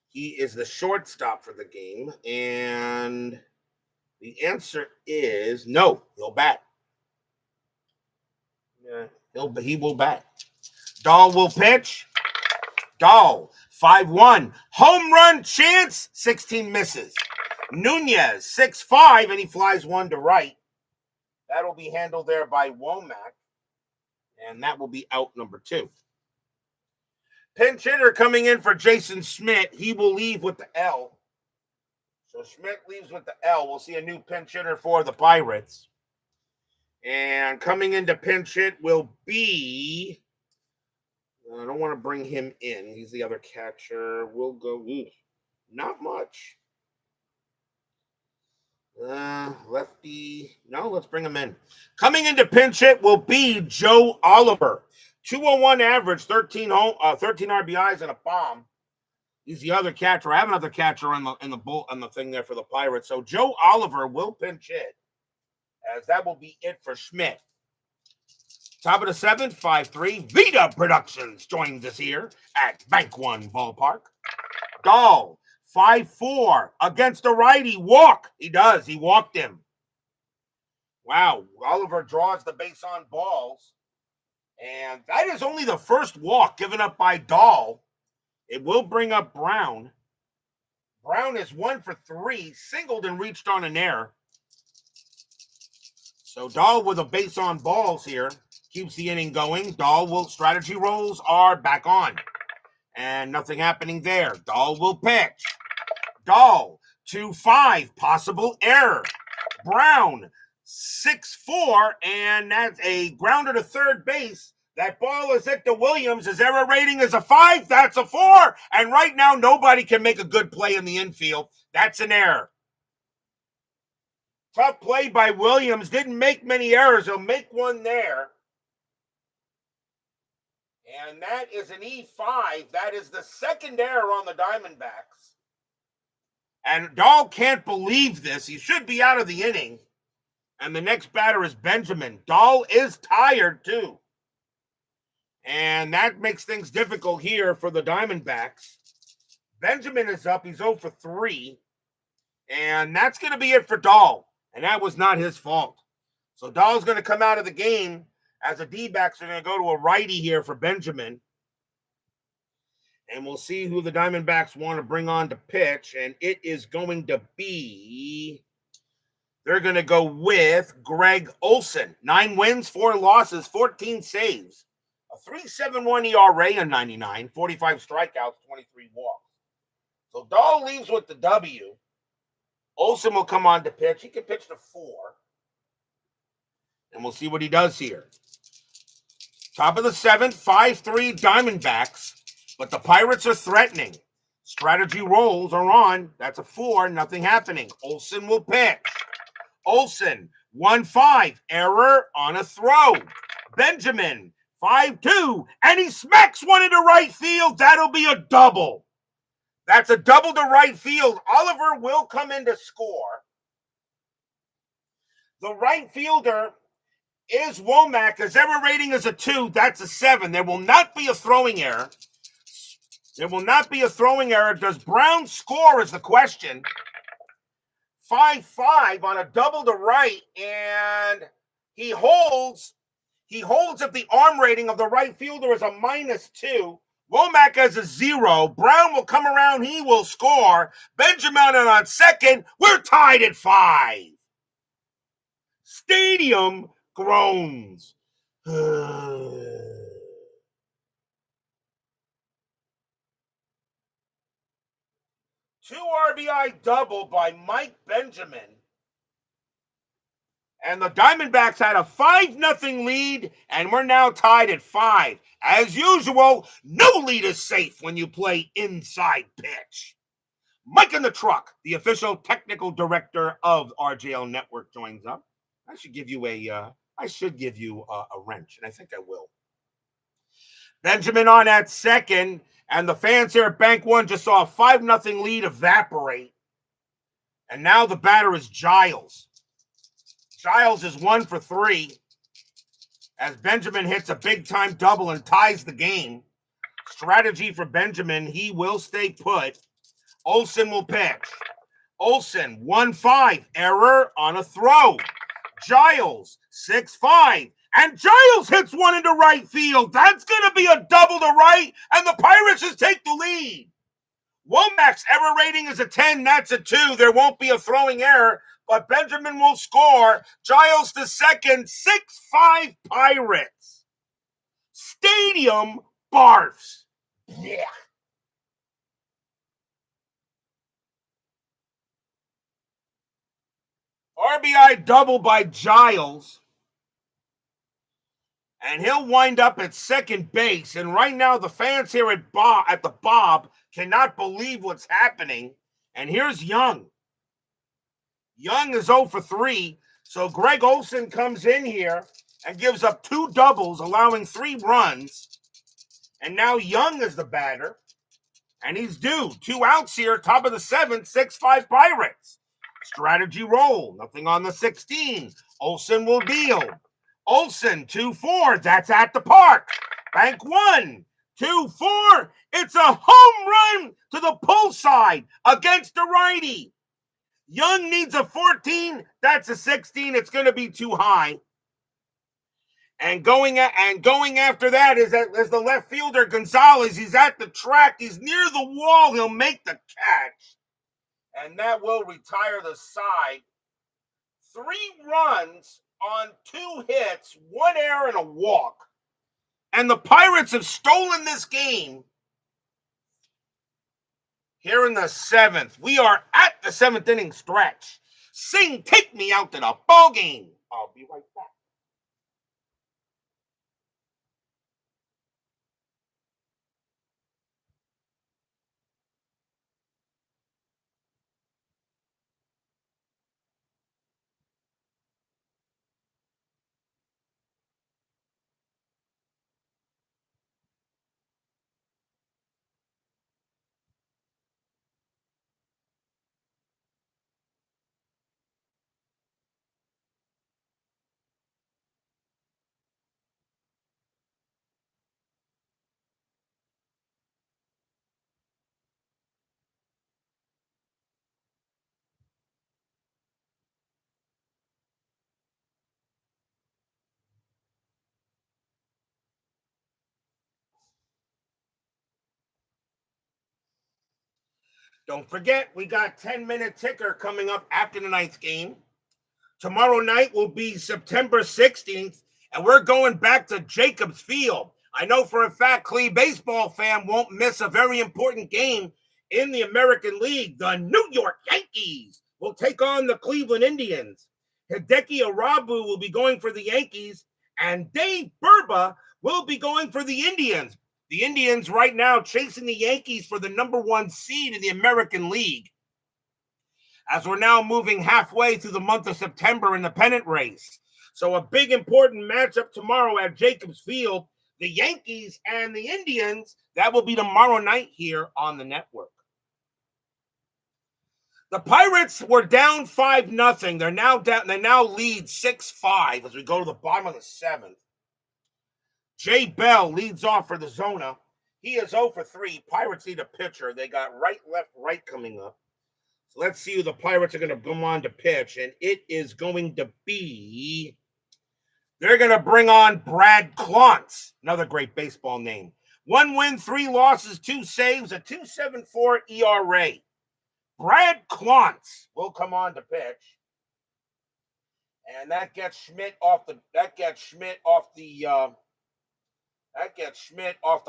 He is the shortstop for the game. And the answer is no. He'll bat. Yeah, he will bat. Daal will pitch. Daal, 5-1. Home run chance, 16 misses. Nunez, 6-5, and he flies 1 to right. That'll be handled there by Womack. And that will be out number 2. Pinch hitter coming in for Jason Schmidt. He will leave with the L. So Schmidt leaves with the L. We'll see a new pinch hitter for the Pirates. And coming in to pinch hit will be... I don't want to bring him in. He's the other catcher. We'll go... not much. Lefty. No, let's bring him in. Coming into pinch hit will be Joe Oliver. 201 average, 13 RBIs and a bomb. He's the other catcher. I have another catcher on the thing there for the Pirates. So Joe Oliver will pinch hit, as that will be it for Schmidt. Top of the seventh, 5-3. Vita Productions joins us here at Bank One Ballpark. Daal, 5-4 against a righty. Walk. He does. He walked him. Wow. Oliver draws the base on balls. And that is only the first walk given up by Daal. It will bring up Brown. Brown is 1 for 3, singled and reached on an error. So Daal with a base on balls here keeps the inning going. Daal will, strategy rolls are back on. And nothing happening there. Daal will pitch. Daal, 2-5, possible error. Brown, 6-4, and that's a grounder to third base. That ball is hit to Williams. His error rating is a 5. That's a 4. And right now, nobody can make a good play in the infield. That's an error. Tough play by Williams. Didn't make many errors. He'll make one there. And that is an E5. That is the second error on the Diamondbacks. And Daal can't believe this. He should be out of the inning. And the next batter is Benjamin. Daal is tired, too. And that makes things difficult here for the Diamondbacks. Benjamin is up. He's 0 for 3. And that's going to be it for Daal. And that was not his fault. So Daal's going to come out of the game as the D-backs are going to go to a righty here for Benjamin. And we'll see who the Diamondbacks want to bring on to pitch. And it is going to be... They're going to go with Greg Olson. 9 wins, 4 losses, 14 saves. A 3.71 ERA in 99, 45 strikeouts, 23 walks. So Daal leaves with the W. Olson will come on to pitch. He can pitch to 4. And we'll see what he does here. Top of the 7th, 5-3 Diamondbacks. But the Pirates are threatening. Strategy rolls are on. That's a 4. Nothing happening. Olson will pitch. Olson, 1-5. Error on a throw. Benjamin, 5-2. And he smacks one into right field. That'll be a double. That's a double to right field. Oliver will come in to score. The right fielder is Womack. His error rating is a 2. That's a 7. There will not be a throwing error. There will not be a throwing error. Does Brown score is the question. 5-5 on a double to right, and he holds if the arm rating of the right fielder is a -2. Womack has a 0. Brown will come around. He will score. Benjamin on second. We're tied at 5. Stadium groans. 2 RBI double by Mike Benjamin. And the Diamondbacks had a 5-0 lead, and we're now tied at 5. As usual, no lead is safe when you play inside pitch. Mike in the Truck, the official technical director of RJL Network, joins up. I should give you a wrench, and I think I will. Benjamin on at second. And the fans here at Bank One just saw a 5-0 lead evaporate. And now the batter is Giles. Giles is 1 for 3 as Benjamin hits a big-time double and ties the game. Strategy for Benjamin, he will stay put. Olson will pitch. Olson, 1-5, error on a throw. Giles, 6-5. And Giles hits one into right field. That's going to be a double to right, and the Pirates just take the lead. Womack's error rating is a 10. That's a 2. There won't be a throwing error, but Benjamin will score. Giles to second. 6-5 Pirates. Stadium barfs. Yeah. RBI double by Giles. And he'll wind up at second base. And right now, the fans here at the Bob cannot believe what's happening. And here's Young. Young is 0 for 3. So Greg Olson comes in here and gives up 2 doubles, allowing 3 runs. And now Young is the batter. And he's due. 2 outs here, top of the 7th, 6-5 Pirates. Strategy roll. Nothing on the 16. Olson will deal. Olsen, 2-4. That's at the park. Bank 1, 2-4. It's a home run to the pull side against the righty. Young needs a 14. That's a 16. It's going to be too high. And going after that is the left fielder, Gonzalez. He's at the track. He's near the wall. He'll make the catch. And that will retire the side. 3 runs on 2 hits, 1 error, and a walk. And the Pirates have stolen this game here in the 7th. We are at the 7th inning stretch. Sing, take me out to the ball game. I'll be right back. Don't forget, we got 10-minute ticker coming up after the 9th game. Tomorrow night will be September 16th, and we're going back to Jacobs Field. I know for a fact Clee baseball fan won't miss a very important game in the American League. The New York Yankees will take on the Cleveland Indians. Hideki Arabu will be going for the Yankees, and Dave Burba will be going for the Indians. The Indians right now chasing the Yankees for the number 1 seed in the American League. As we're now moving halfway through the month of September in the pennant race. So a big important matchup tomorrow at Jacobs Field. The Yankees and the Indians, that will be tomorrow night here on the network. The Pirates were down 5-0. They're now down. They now lead 6-5 as we go to the bottom of the 7th. Jay Bell leads off for the Zona. He is 0 for 3. Pirates need a pitcher. They got right, left, right coming up. So let's see who the Pirates are going to come on to pitch. And it is going to be, they're going to bring on Brad Klontz, another great baseball name. 1 win, 3 losses, 2 saves, a 2.74 ERA. Brad Klontz will come on to pitch. And that gets Schmidt off the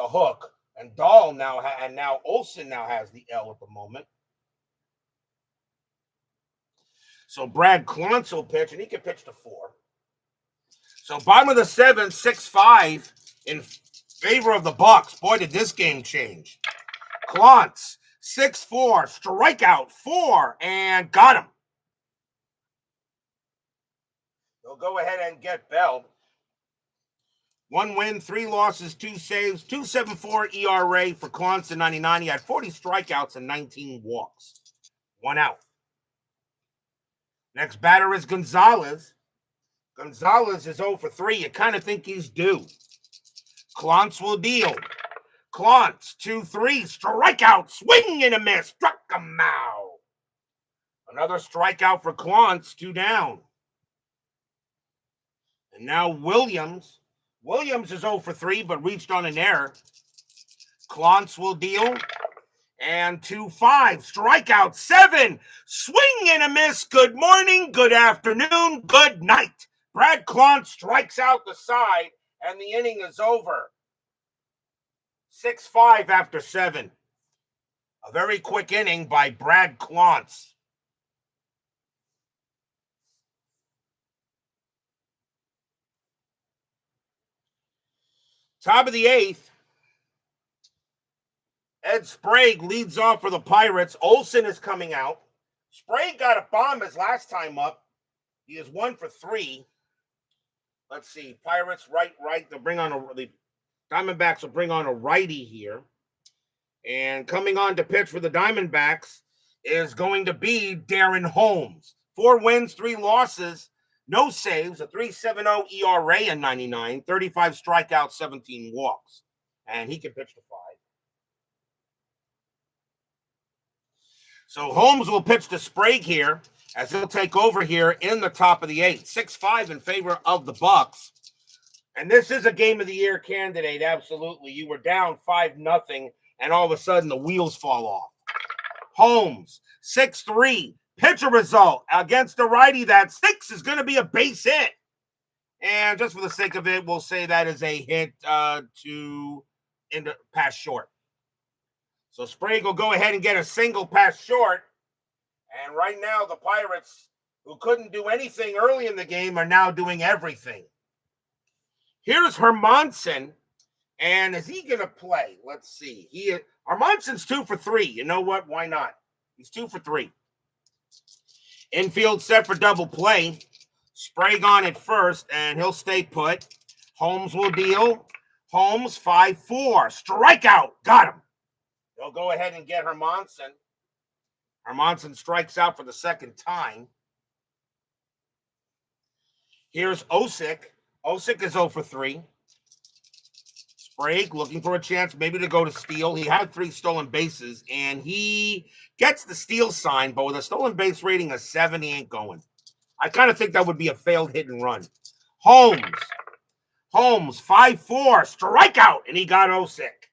hook. And Daal now Olsen now has the L at the moment. So Brad Klontz will pitch, and he can pitch to 4. So bottom of the 7th, 6-5 in favor of the Bucks. Boy, did this game change. Klontz, 6-4, strikeout, 4, and got him. They'll go ahead and get Bell. 1 win, 3 losses, 2 saves, 2.74 ERA for Klontz in 99. He had 40 strikeouts and 19 walks. 1 out. Next batter is Gonzalez. Gonzalez is 0 for 3. You kind of think he's due. Klontz will deal. Klontz, 2-3, strikeout, swing and a miss, struck him out. Another strikeout for Klontz, 2 down. And now Williams. Williams is 0 for 3, but reached on an error. Klontz will deal. And 2-5, strikeout, 7, swing and a miss. Good morning, good afternoon, good night. Brad Klontz strikes out the side, and the inning is over. 6-5 after 7. A very quick inning by Brad Klontz. Top of the 8th. Ed Sprague leads off for the Pirates. Olsen is coming out. Sprague got a bomb his last time up. He is 1 for 3. Let's see. Pirates right. The Diamondbacks will bring on a righty here. And coming on to pitch for the Diamondbacks is going to be Darren Holmes. 4 wins, 3 losses, No saves, a 3.70 ERA in 99, 35 strikeouts, 17 walks. And he can pitch to 5. So Holmes will pitch to Sprague here as he'll take over here in the top of the 8th. 6-5 in favor of the Bucks. And this is a game of the year candidate, absolutely. You were down 5-0, and all of a sudden the wheels fall off. Holmes, 6-3. Pitcher result against the righty. That 6 is going to be a base hit. And just for the sake of it, we'll say that is a hit to into pass short. So Sprague will go ahead and get a single pass short. And right now, the Pirates, who couldn't do anything early in the game, are now doing everything. Here's Hermanson. And is he going to play? Let's see. Hermanson's 2 for 3. You know what? Why not? He's 2 for 3. Infield set for double play. Sprague on at first, and he'll stay put. Holmes will deal. Holmes, 5-4. Strikeout. Got him. They'll go ahead and get Hermanson. Hermanson strikes out for the second time. Here's Osick. Osick is 0 for 3. Sprague looking for a chance maybe to go to steal. He had 3 stolen bases, and he gets the steal sign, but with a stolen base rating of 7, he ain't going. I kind of think that would be a failed hit and run. Holmes, 5-4, strikeout, and he got Osick.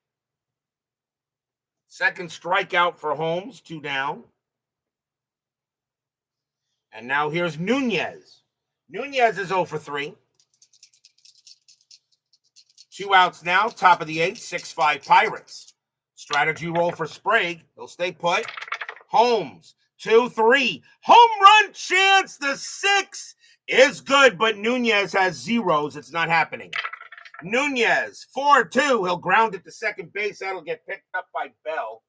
Second strikeout for Holmes, 2 down. And now here's Nunez. Nunez is 0 for 3. 2 outs now, top of the 8th, 6-5 Pirates. Strategy roll for Sprague. He'll stay put. Holmes, 2-3. Home run chance. The 6 is good, but Nunez has zeros. It's not happening. Nunez, 4-2. He'll ground it to second base. That'll get picked up by Bell.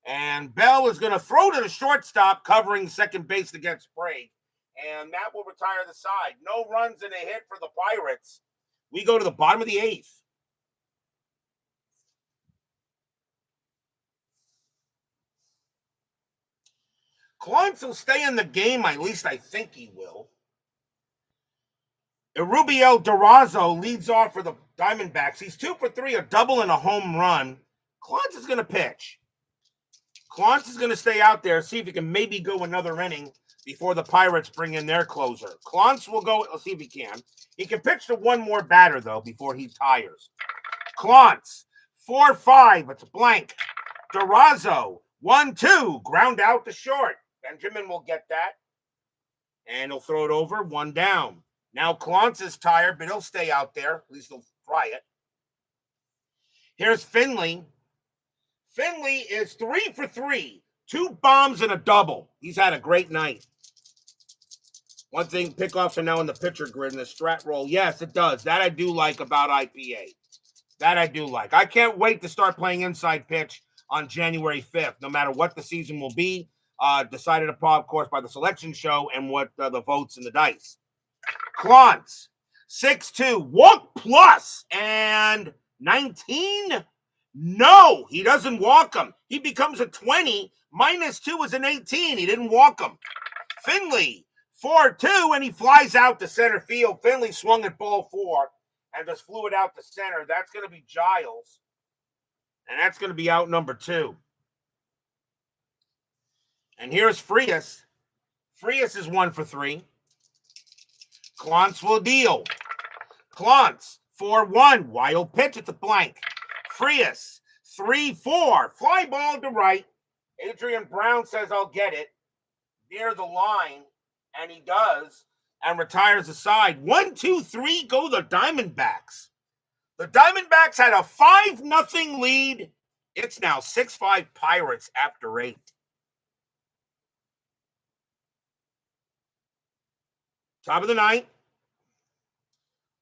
And Bell is going to throw to the shortstop, covering second base to get Sprague. And that will retire the side. No runs and a hit for the Pirates. We go to the bottom of the 8th. Klontz will stay in the game. At least I think he will. Erubio Durazo leads off for the Diamondbacks. He's 2 for 3, a double and a home run. Klontz is going to pitch. Klontz is going to stay out there, see if he can maybe go another inning before the Pirates bring in their closer. Klontz will go. Let's see if he can. He can pitch to one more batter, though, before he tires. Klontz, 4-5. It's a blank. Durazo, 1-2. Ground out to short. Benjamin will get that. And he'll throw it over. 1 down. Now Klontz is tired, but he'll stay out there. At least he'll try it. Here's Finley. Finley is 3 for 3. 2 bombs and a double. He's had a great night. One thing, pickoffs are now in the pitcher grid in the strat roll. Yes, it does. That I do like about IPA. That I do like. I can't wait to start playing inside pitch on January 5th, no matter what the season will be. Decided upon, of course, by the selection show and what the votes and the dice. Klontz, 6-2. Walk plus and 19. No, he doesn't walk him. He becomes a 20. -2 is an 18. He didn't walk him. Finley, 4-2, and he flies out to center field. Finley swung at ball 4 and just flew it out to center. That's going to be Giles, and that's going to be out number 2. And here's Frias. Frias is 1 for 3. Klontz will deal. Klontz, 4-1. Wild pitch at the blank. Frias, 3-4. Fly ball to right. Adrian Brown says, I'll get it. Near the line. And he does. And retires the side. 1-2-3 go the Diamondbacks. The Diamondbacks had a 5-0 lead. It's now 6-5 Pirates after 8. Top of the 9th.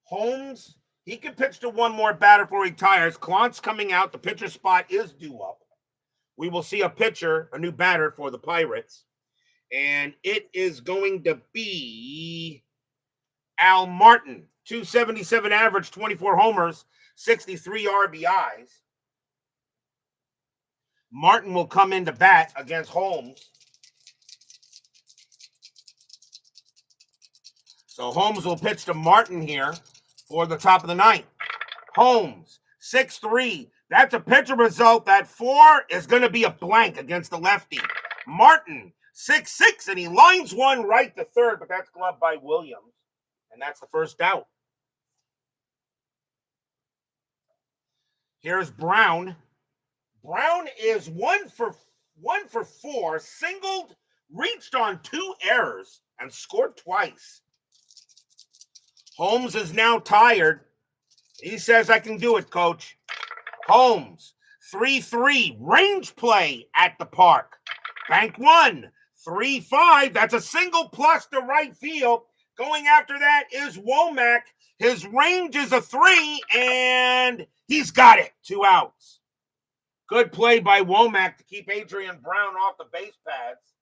Holmes, he can pitch to one more batter before he retires. Klontz coming out. The pitcher spot is due up. We will see a pitcher, a new batter for the Pirates. And it is going to be Al Martin. 277 average, 24 homers, 63 RBIs. Martin will come into bat against Holmes. So Holmes will pitch to Martin here for the top of the ninth. Holmes, 6-3. That's a pitcher result. That 4 is going to be a blank against the lefty. Martin, 6-6, and he lines one right to third, but that's gloved by Williams. And that's the first out. Here's Brown. Brown is 1 for 4, singled, reached on 2 errors, and scored twice. Holmes is now tired. He says, I can do it, coach. Holmes, 3-3, range play at the park. Bank 1, 3-5. That's a single plus to right field. Going after that is Womack. His range is a 3, and he's got it. 2 outs. Good play by Womack to keep Adrian Brown off the base pads.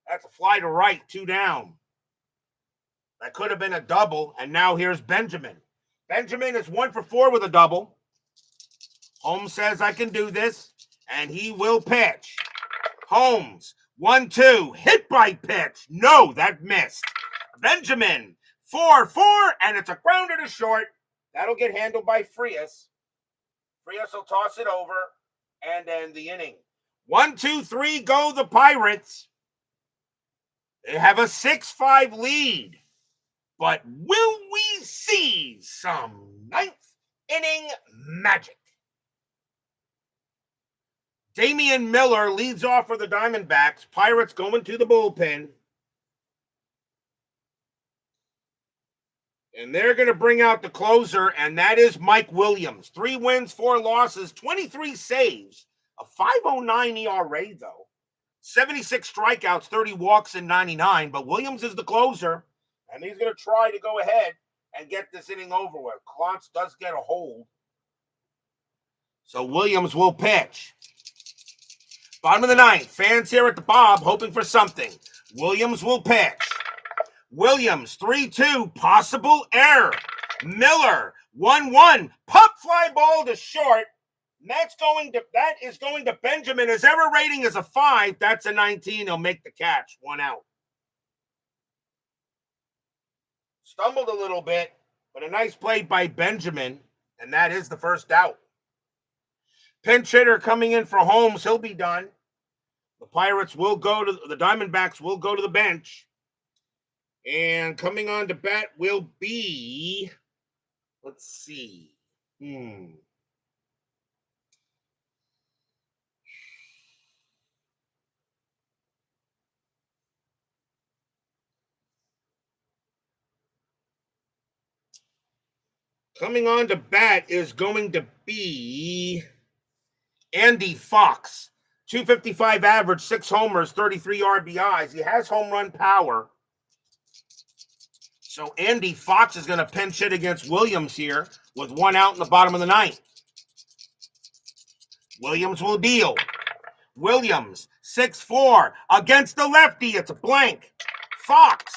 That's a fly to right, 2 down. That could have been a double, and now here's Benjamin. Benjamin is 1 for 4 with a double. Holmes says, I can do this, and he will pitch. Holmes, 1-2, hit by pitch. No, that missed. Benjamin, 4-4, and it's a grounder to short. That'll get handled by Frias. Frias will toss it over and end the inning. 1-2-3, go the Pirates. They have a 6-5 lead. But will we see some ninth inning magic? Damian Miller leads off for the Diamondbacks. Pirates going to the bullpen. And they're going to bring out the closer, and that is Mike Williams. 3 wins, 4 losses, 23 saves, a 5.09 ERA, though. 76 strikeouts, 30 walks in 99, but Williams is the closer. And he's going to try to go ahead and get this inning over with. Klontz does get a hold. So Williams will pitch. Bottom of the ninth. Fans here at the Bob hoping for something. Williams will pitch. Williams, 3-2. Possible error. Miller, 1-1. Pop fly ball to short. And that is going to Benjamin. His error rating is a 5. That's a 19. He'll make the catch. 1 out. Stumbled a little bit, but a nice play by Benjamin, and that is the first out. Pinch hitter coming in for Holmes. He'll be done. The Diamondbacks will go to the bench. And coming on to bat will be, let's see. Coming on to bat is going to be Andy Fox. 255 average, 6 homers, 33 RBIs. He has home run power. So Andy Fox is going to pinch hit against Williams here with 1 out in the bottom of the ninth. Williams will deal. Williams, 6-4 against the lefty. It's a blank. Fox.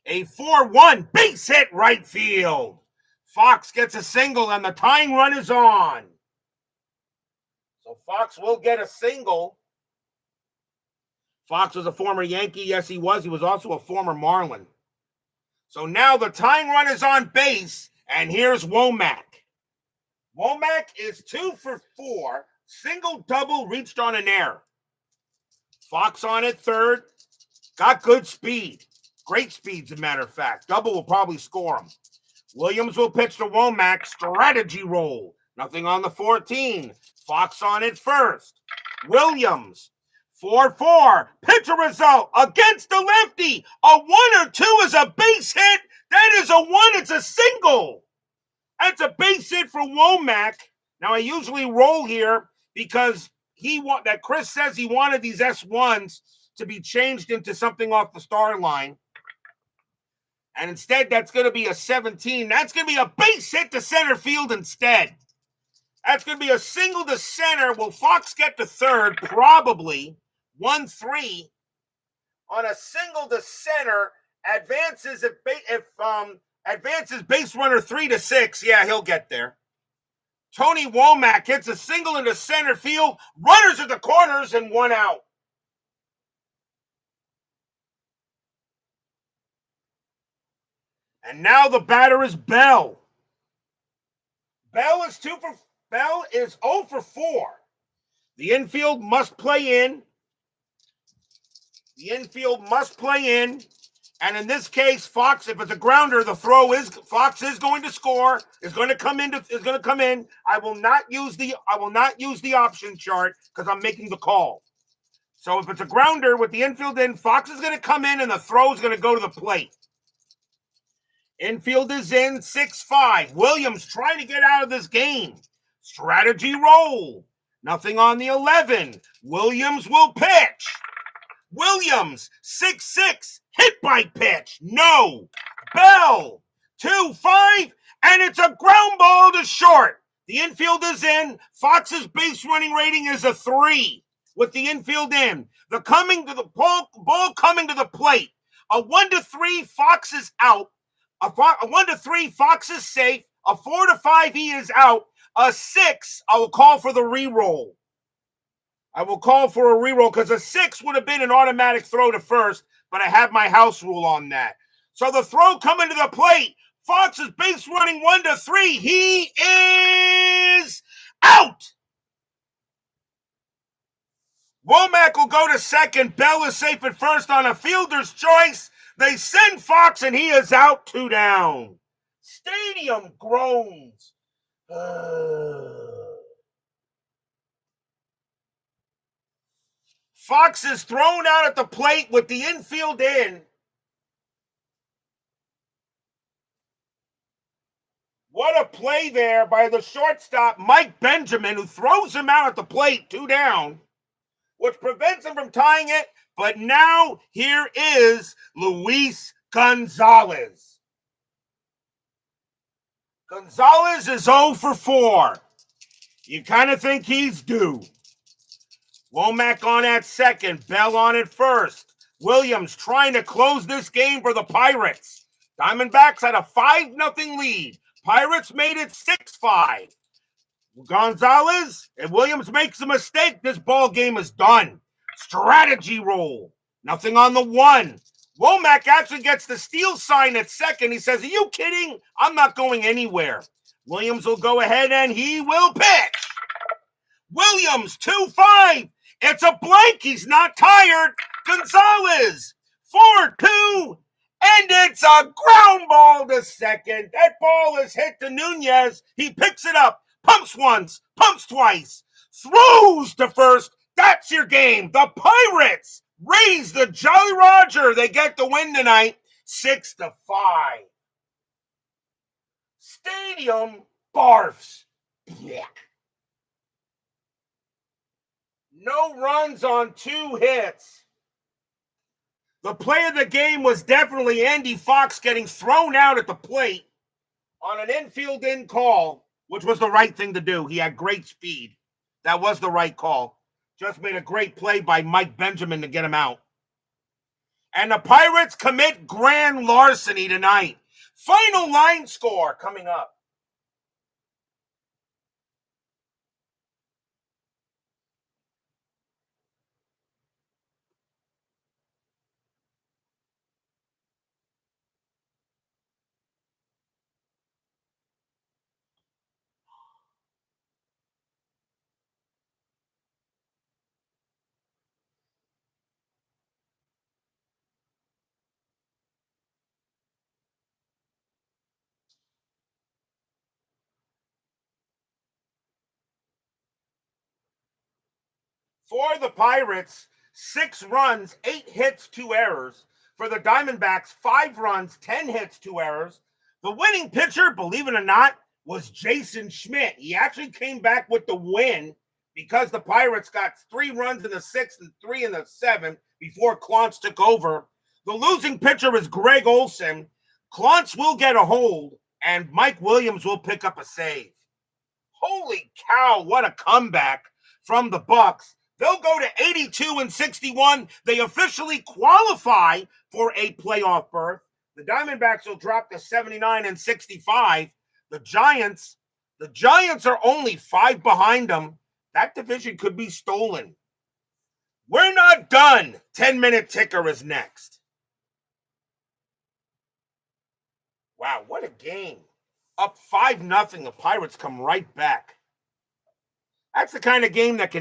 A 4-1 base hit right field. Fox gets a single, and the tying run is on. So Fox will get a single. Fox was a former Yankee. Yes, he was. He was also a former Marlin. So now the tying run is on base, and here's Womack. Womack is 2 for 4. Single, double, reached on an error. Fox on at third. Got good speed. Great speed, as a matter of fact. Double will probably score him. Williams will pitch to Womack. Strategy roll. Nothing on the 14. Fox on it first. Williams, 4-4. Pitcher result against the lefty. A 1 or 2 is a base hit. That is a 1. It's a single. That's a base hit for Womack. Now, I usually roll here because Chris says he wanted these S1s to be changed into something off the star line. And instead, that's going to be a 17. That's going to be a base hit to center field instead. That's going to be a single to center. Will Fox get to third? Probably. 1-3 on a single to center. Advances advances base runner 3-6. Yeah, he'll get there. Tony Womack hits a single into center field. Runners at the corners and 1 out. And now the batter is Bell. Bell is 0 for 4. The infield must play in. And in this case, Fox, if it's a grounder, Fox is going to score, is going to come in. I will not use the option chart because I'm making the call. So if it's a grounder with the infield in, Fox is going to come in and the throw is going to go to the plate. Infield is in, 6-5. Williams trying to get out of this game. Strategy roll. Nothing on the 11. Williams will pitch. Williams, 6-6. Hit by pitch. No. Bell, 2-5. And it's a ground ball to short. The infield is in. Fox's base running rating is a 3 with the infield in. The ball coming to the plate. A 1-3, Fox is out. A 1-3, Fox is safe. A 4-5, he is out. A 6, I will call for the re-roll. Because a 6 would have been an automatic throw to first, but I have my house rule on that. So the throw coming to the plate. Fox is base running 1-3. He is out. Womack will go to second. Bell is safe at first on a fielder's choice. They send Fox, and he is out, 2 down. Stadium groans. Fox is thrown out at the plate with the infield in. What a play there by the shortstop, Mike Benjamin, who throws him out at the plate, 2 down, which prevents him from tying it. But now here is Luis Gonzalez. Gonzalez is 0 for 4. You kind of think he's due. Womack on at second. Bell on at first. Williams trying to close this game for the Pirates. Diamondbacks had a 5-0 lead. Pirates made it 6-5. Gonzalez and Williams makes a mistake. This ball game is done. Strategy roll. Nothing on the 1. Womack actually gets the steal sign at second. He says, "Are you kidding? I'm not going anywhere." Williams will go ahead and he will pitch. Williams, 2-5. It's a blank. He's not tired. Gonzalez, 4-2. And it's a ground ball to second. That ball is hit to Nunez. He picks it up. Pumps once, pumps twice, throws to first. That's your game. The Pirates raise the Jolly Roger. They get the win tonight, 6-5. Stadium barfs. Yeah. No runs on 2 hits. The play of the game was definitely Andy Fox getting thrown out at the plate on an infield in call, which was the right thing to do. He had great speed. That was the right call. Just made a great play by Mike Benjamin to get him out. And the Pirates commit grand larceny tonight. Final line score coming up. For the Pirates, 6 runs, 8 hits, 2 errors. For the Diamondbacks, 5 runs, 10 hits, 2 errors. The winning pitcher, believe it or not, was Jason Schmidt. He actually came back with the win because the Pirates got 3 runs in the 6th and 3 in the 7th before Klontz took over. The losing pitcher is Greg Olson. Klontz will get a hold, and Mike Williams will pick up a save. Holy cow, what a comeback from the Bucks. They'll go to 82-61. They officially qualify for a playoff berth. The Diamondbacks will drop to 79-65. The Giants are only 5 behind them. That division could be stolen. We're not done. 10-minute ticker is next. Wow, what a game. Up 5-0, the Pirates come right back. That's the kind of game that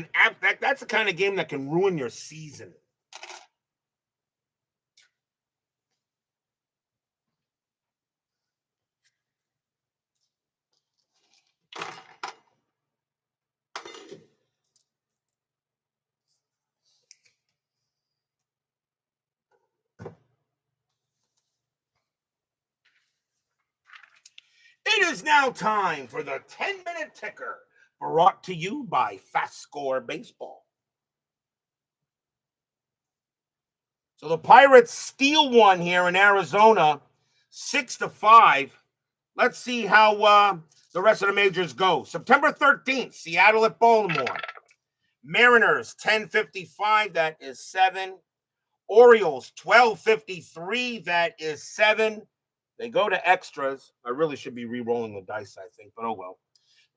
that's the kind of game that can ruin your season. It is now time for the 10-minute ticker, brought to you by FastScore Baseball. So the Pirates steal one here in Arizona, 6-5. Let's see how the rest of the majors go. September 13th, Seattle at Baltimore. Mariners, 10:55, that is 7. Orioles, 12:53, that is 7. They go to extras. I really should be re-rolling the dice, I think, but oh well.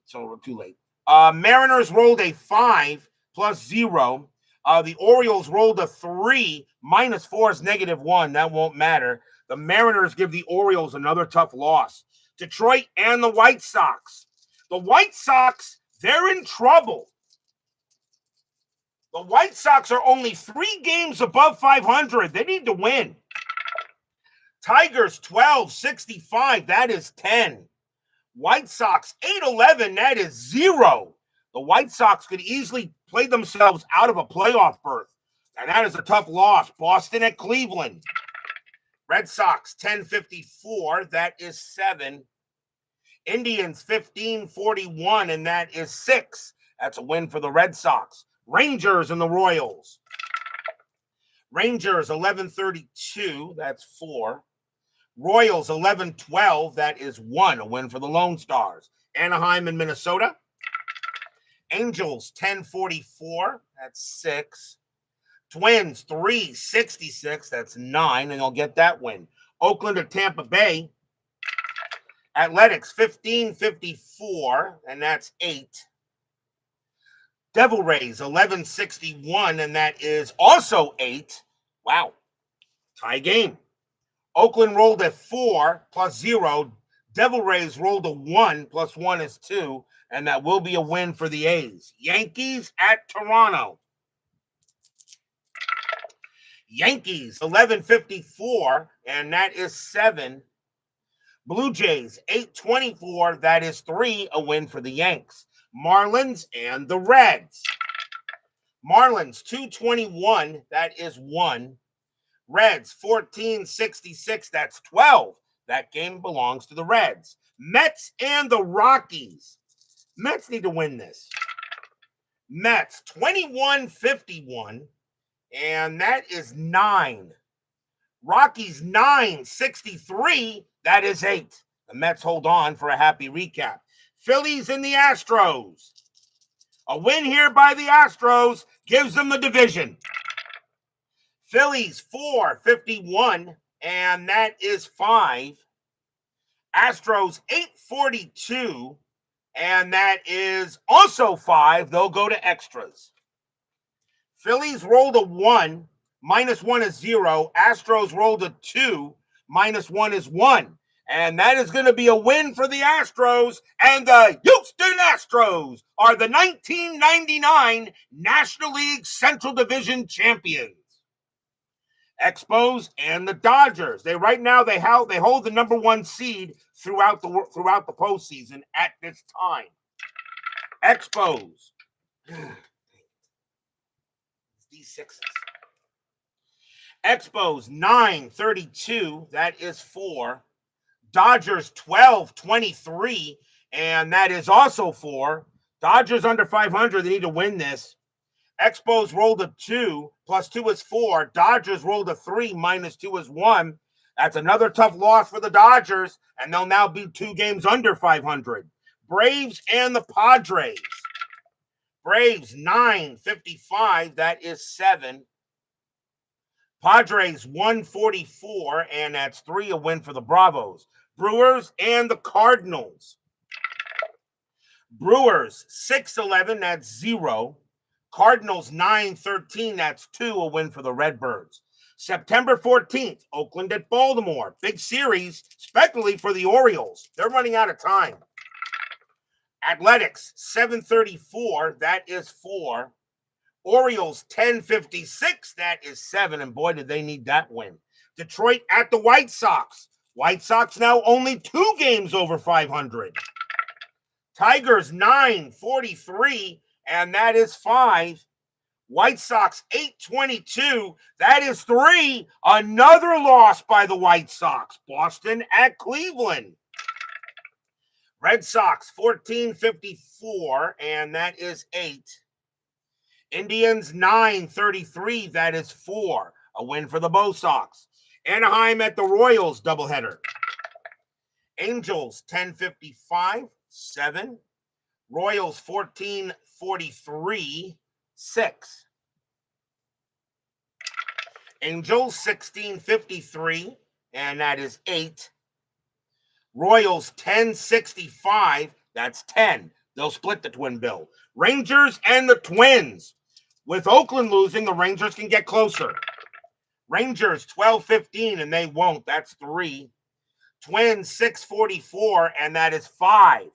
So too late. Mariners rolled a 5 plus 0. The Orioles rolled a 3. -4 is -1. That won't matter. The Mariners give the Orioles another tough loss. Detroit and the White Sox. The White Sox, they're in trouble. The White Sox are only 3 games above 500. They need to win. Tigers, 12-65. That is 10. White Sox, 8-11. That is 0. The White Sox could easily play themselves out of a playoff berth. And that is a tough loss. Boston at Cleveland. Red Sox, 10-54. That is 7. Indians, 15-41. And that is 6. That's a win for the Red Sox. Rangers and the Royals. Rangers, 11-32. That's 4. Royals, 11-12. That is 1. A win for the Lone Stars. Anaheim and Minnesota. Angels, 10-44. That's 6. Twins, 3-66. That's 9. And they'll get that win. Oakland at Tampa Bay. Athletics, 15-54. And that's 8. Devil Rays, 11-61. And that is also 8. Wow. Tie game. Oakland rolled a 4 plus 0. Devil Rays rolled a 1 plus 1 is 2. And that will be a win for the A's. Yankees at Toronto. Yankees, 11-54. And that is 7. Blue Jays, 8-24. That is 3. A win for the Yanks. Marlins and the Reds. Marlins, 2-21. That is 1. Reds, 14-66. That's 12. That game belongs to the Reds. Mets and the Rockies. Mets need to win this. Mets, 21-51. And that is 9. Rockies, 9-63. That is 8. The Mets hold on for a happy recap. Phillies and the Astros. A win here by the Astros gives them the division. Phillies, 4-51, and that is 5. Astros, 8-42, and that is also 5. They'll go to extras. Phillies rolled a 1, -1 is 0. Astros rolled a 2, -1 is 1. And that is going to be a win for the Astros. And the Houston Astros are the 1999 National League Central Division champions. Expos and the Dodgers. They hold the number 1 seed throughout the postseason at this time. Expos. These 6s. Expos 9-32. That is 4. Dodgers 12-23, and that is also 4. Dodgers under 500. They need to win this. Expos rolled a 2, plus 2 is 4. Dodgers rolled a 3, -2 is 1. That's another tough loss for the Dodgers, and they'll now be 2 games under 500. Braves and the Padres. Braves 9-55. That is 7. Padres 144, and that's 3. A win for the Bravos. Brewers and the Cardinals. Brewers 6-11. That's 0. Cardinals 9-13. That's 2. A win for the Redbirds. September 14th, Oakland at Baltimore. Big series, especially for the Orioles. They're running out of time. Athletics, 7:34. That is 4. Orioles, 10:56. That is 7. And boy, did they need that win. Detroit at the White Sox. White Sox now only 2 games over 500. Tigers, 9:43. And that is 5. White Sox, 8:22. That is 3. Another loss by the White Sox. Boston at Cleveland. Red Sox, 14:54. And that is 8. Indians, 9:33. That is 4. A win for the Bo Sox. Anaheim at the Royals doubleheader. Angels, 10:55. 7. Royals, 14:43. 6. Angels, 16:53. And that is 8. Royals, 10:65. That's 10. They'll split the twin bill. Rangers and the Twins. With Oakland losing, the Rangers can get closer. Rangers, 12:15, and they won't. That's 3. Twins, 6:44, and that is 5.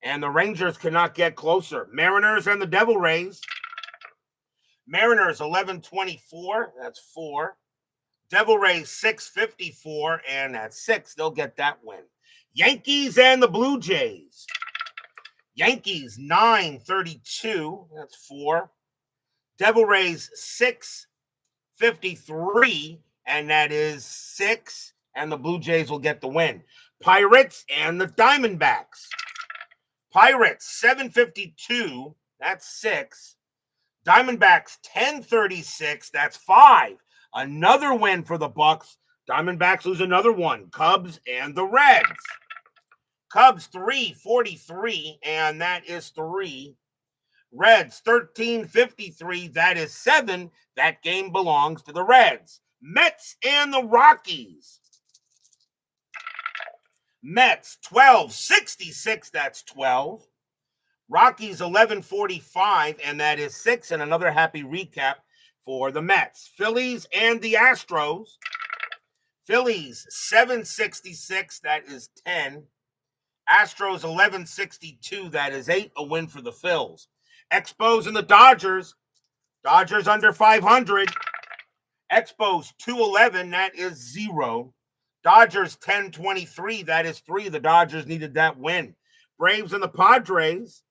And the Rangers cannot get closer. Mariners and the Devil Rays. Mariners, 11:24. That's 4. Devil Rays, 6:54, and that's 6. They'll get that win. Yankees and the Blue Jays. Yankees, 9:32. That's 4. Devil Rays, 6:53, and that is 6. And the Blue Jays will get the win. Pirates and the Diamondbacks. Pirates, 7:52. That's 6. Diamondbacks, 10:36. That's 5. Another win for the Bucks. Diamondbacks lose another one. Cubs and the Reds. Cubs, 3:43, and that is 3. Reds, 13:53. That is 7. That game belongs to the Reds. Mets and the Rockies. Mets, 12:66. That's 12. Rockies, 11:45, and that is 6. And another happy recap for the Mets. Phillies and the Astros. Phillies, 7:66. That is 10. Astros, 11:62. That is 8. A win for the Phils. Expos and the Dodgers. Dodgers under 500. Expos, 2:11. That is 0. Dodgers, 10:23. That is 3. The Dodgers needed that win. Braves and the Padres.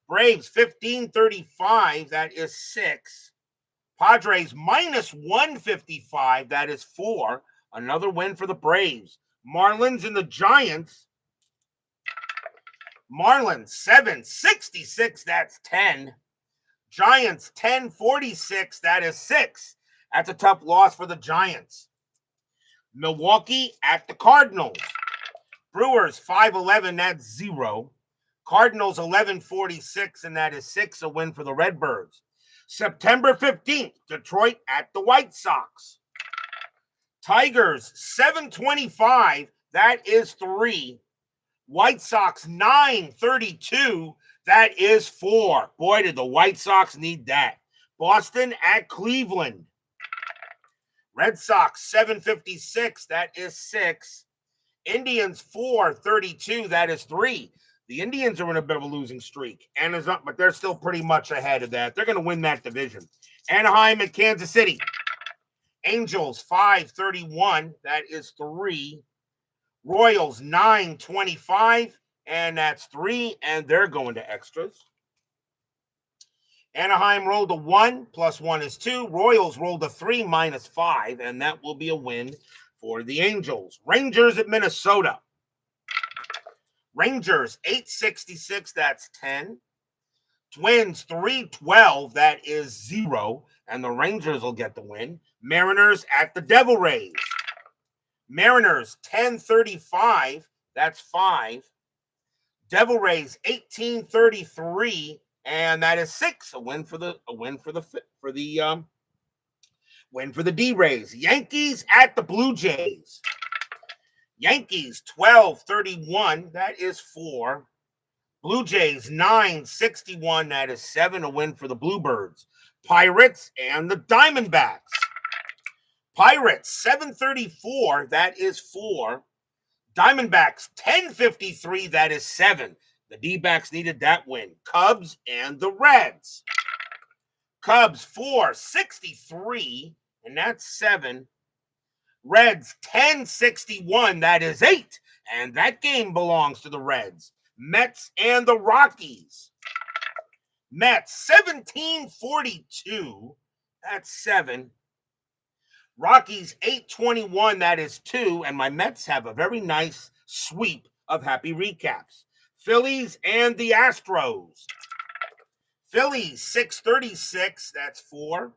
Braves, 15:35. That is 6. Padres, -155. That is 4. Another win for the Braves. Marlins and the Giants. Marlins, 7:66. That's 10. Giants, 10:46. That is 6. That's a tough loss for the Giants. Milwaukee at the Cardinals. Brewers, 5:11. That's 0. Cardinals, 11:46, and that is 6. A win for the Redbirds. September 15th, Detroit at the White Sox. Tigers, 7:25. That is 3. White Sox, 9:32. That is 4. Boy, did the White Sox need that. Boston at Cleveland. Red Sox, 7:56. That is 6. Indians, 4:32. That is 3. The Indians are in a bit of a losing streak, but they're still pretty much ahead of that. They're going to win that division. Anaheim at Kansas City. Angels, 5:31. That is 3. Royals, 9:25. And that's 3. And they're going to extras. Anaheim rolled a 1. +1 is 2. Royals rolled a 3 -5. And that will be a win for the Angels. Rangers at Minnesota. Rangers, 8:66. That's 10. Twins, 3:12. That is 0. And the Rangers will get the win. Mariners at the Devil Rays. Mariners, 10:35. That's 5. Devil Rays, 18:33. And that is 6. A win for the D-Rays. Yankees at the Blue Jays. Yankees, 12:31. That is 4. Blue Jays, 9:61. That is 7. A win for the Bluebirds. Pirates and the Diamondbacks. Pirates 734, that is 4. Diamondbacks 1053, that is 7. The D-backs needed that win. Cubs and the Reds. Cubs 463, and that's 7. Reds 1061, that is 8. And that game belongs to the Reds. Mets and the Rockies. Mets 1742, that's 7. Rockies 821, that is 2. And my Mets have a very nice sweep of happy recaps. Phillies and the Astros. Phillies 636, that's 4.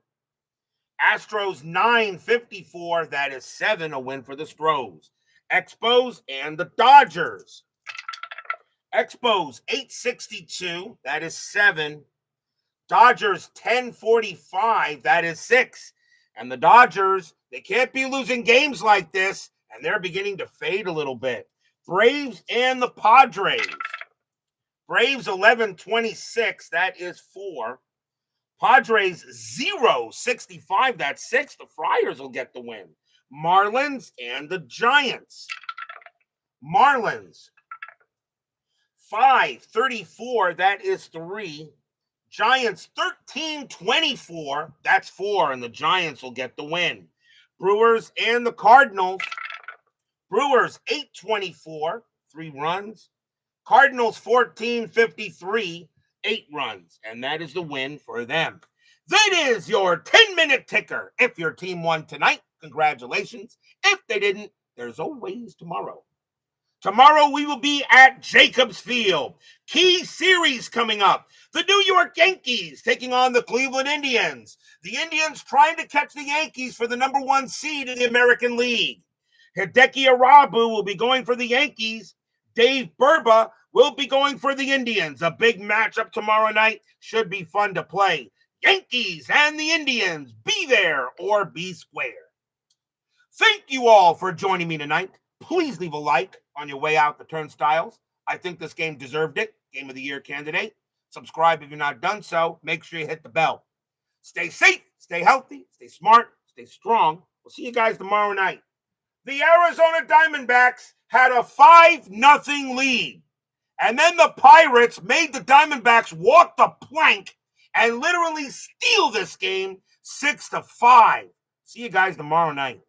Astros 954, that is 7. A win for the Stros. Expos and the Dodgers. Expos 862, that is 7. Dodgers 1045, that is 6. And the Dodgers, they can't be losing games like this, and they're beginning to fade a little bit. Braves and the Padres. Braves 1126, that is 4. Padres 065, that's 6. The Friars will get the win. Marlins and the Giants. Marlins 534, that is 3. Giants 1324, that's 4, and the Giants will get the win. Brewers and the Cardinals. Brewers 824, 3 runs. Cardinals 1453, 8 runs, and that is the win for them. That is your 10-minute ticker. If your team won tonight, congratulations. If they didn't, there's always tomorrow. Tomorrow we will be at Jacobs Field. Key series coming up. The New York Yankees taking on the Cleveland Indians. The Indians trying to catch the Yankees for the number 1 seed in the American League. Hideki Arabu will be going for the Yankees. Dave Burba will be going for the Indians. A big matchup tomorrow night. Should be fun to play. Yankees and the Indians. Be there or be square. Thank you all for joining me tonight. Please leave a like on your way out the turnstiles. I think this game deserved it. Game of the Year candidate. Subscribe if you're not done so. Make sure you hit the bell. Stay safe, stay healthy, stay smart, stay strong. We'll see you guys tomorrow night. The Arizona Diamondbacks had a 5-0 lead. And then the Pirates made the Diamondbacks walk the plank and literally steal this game 6-5. See you guys tomorrow night.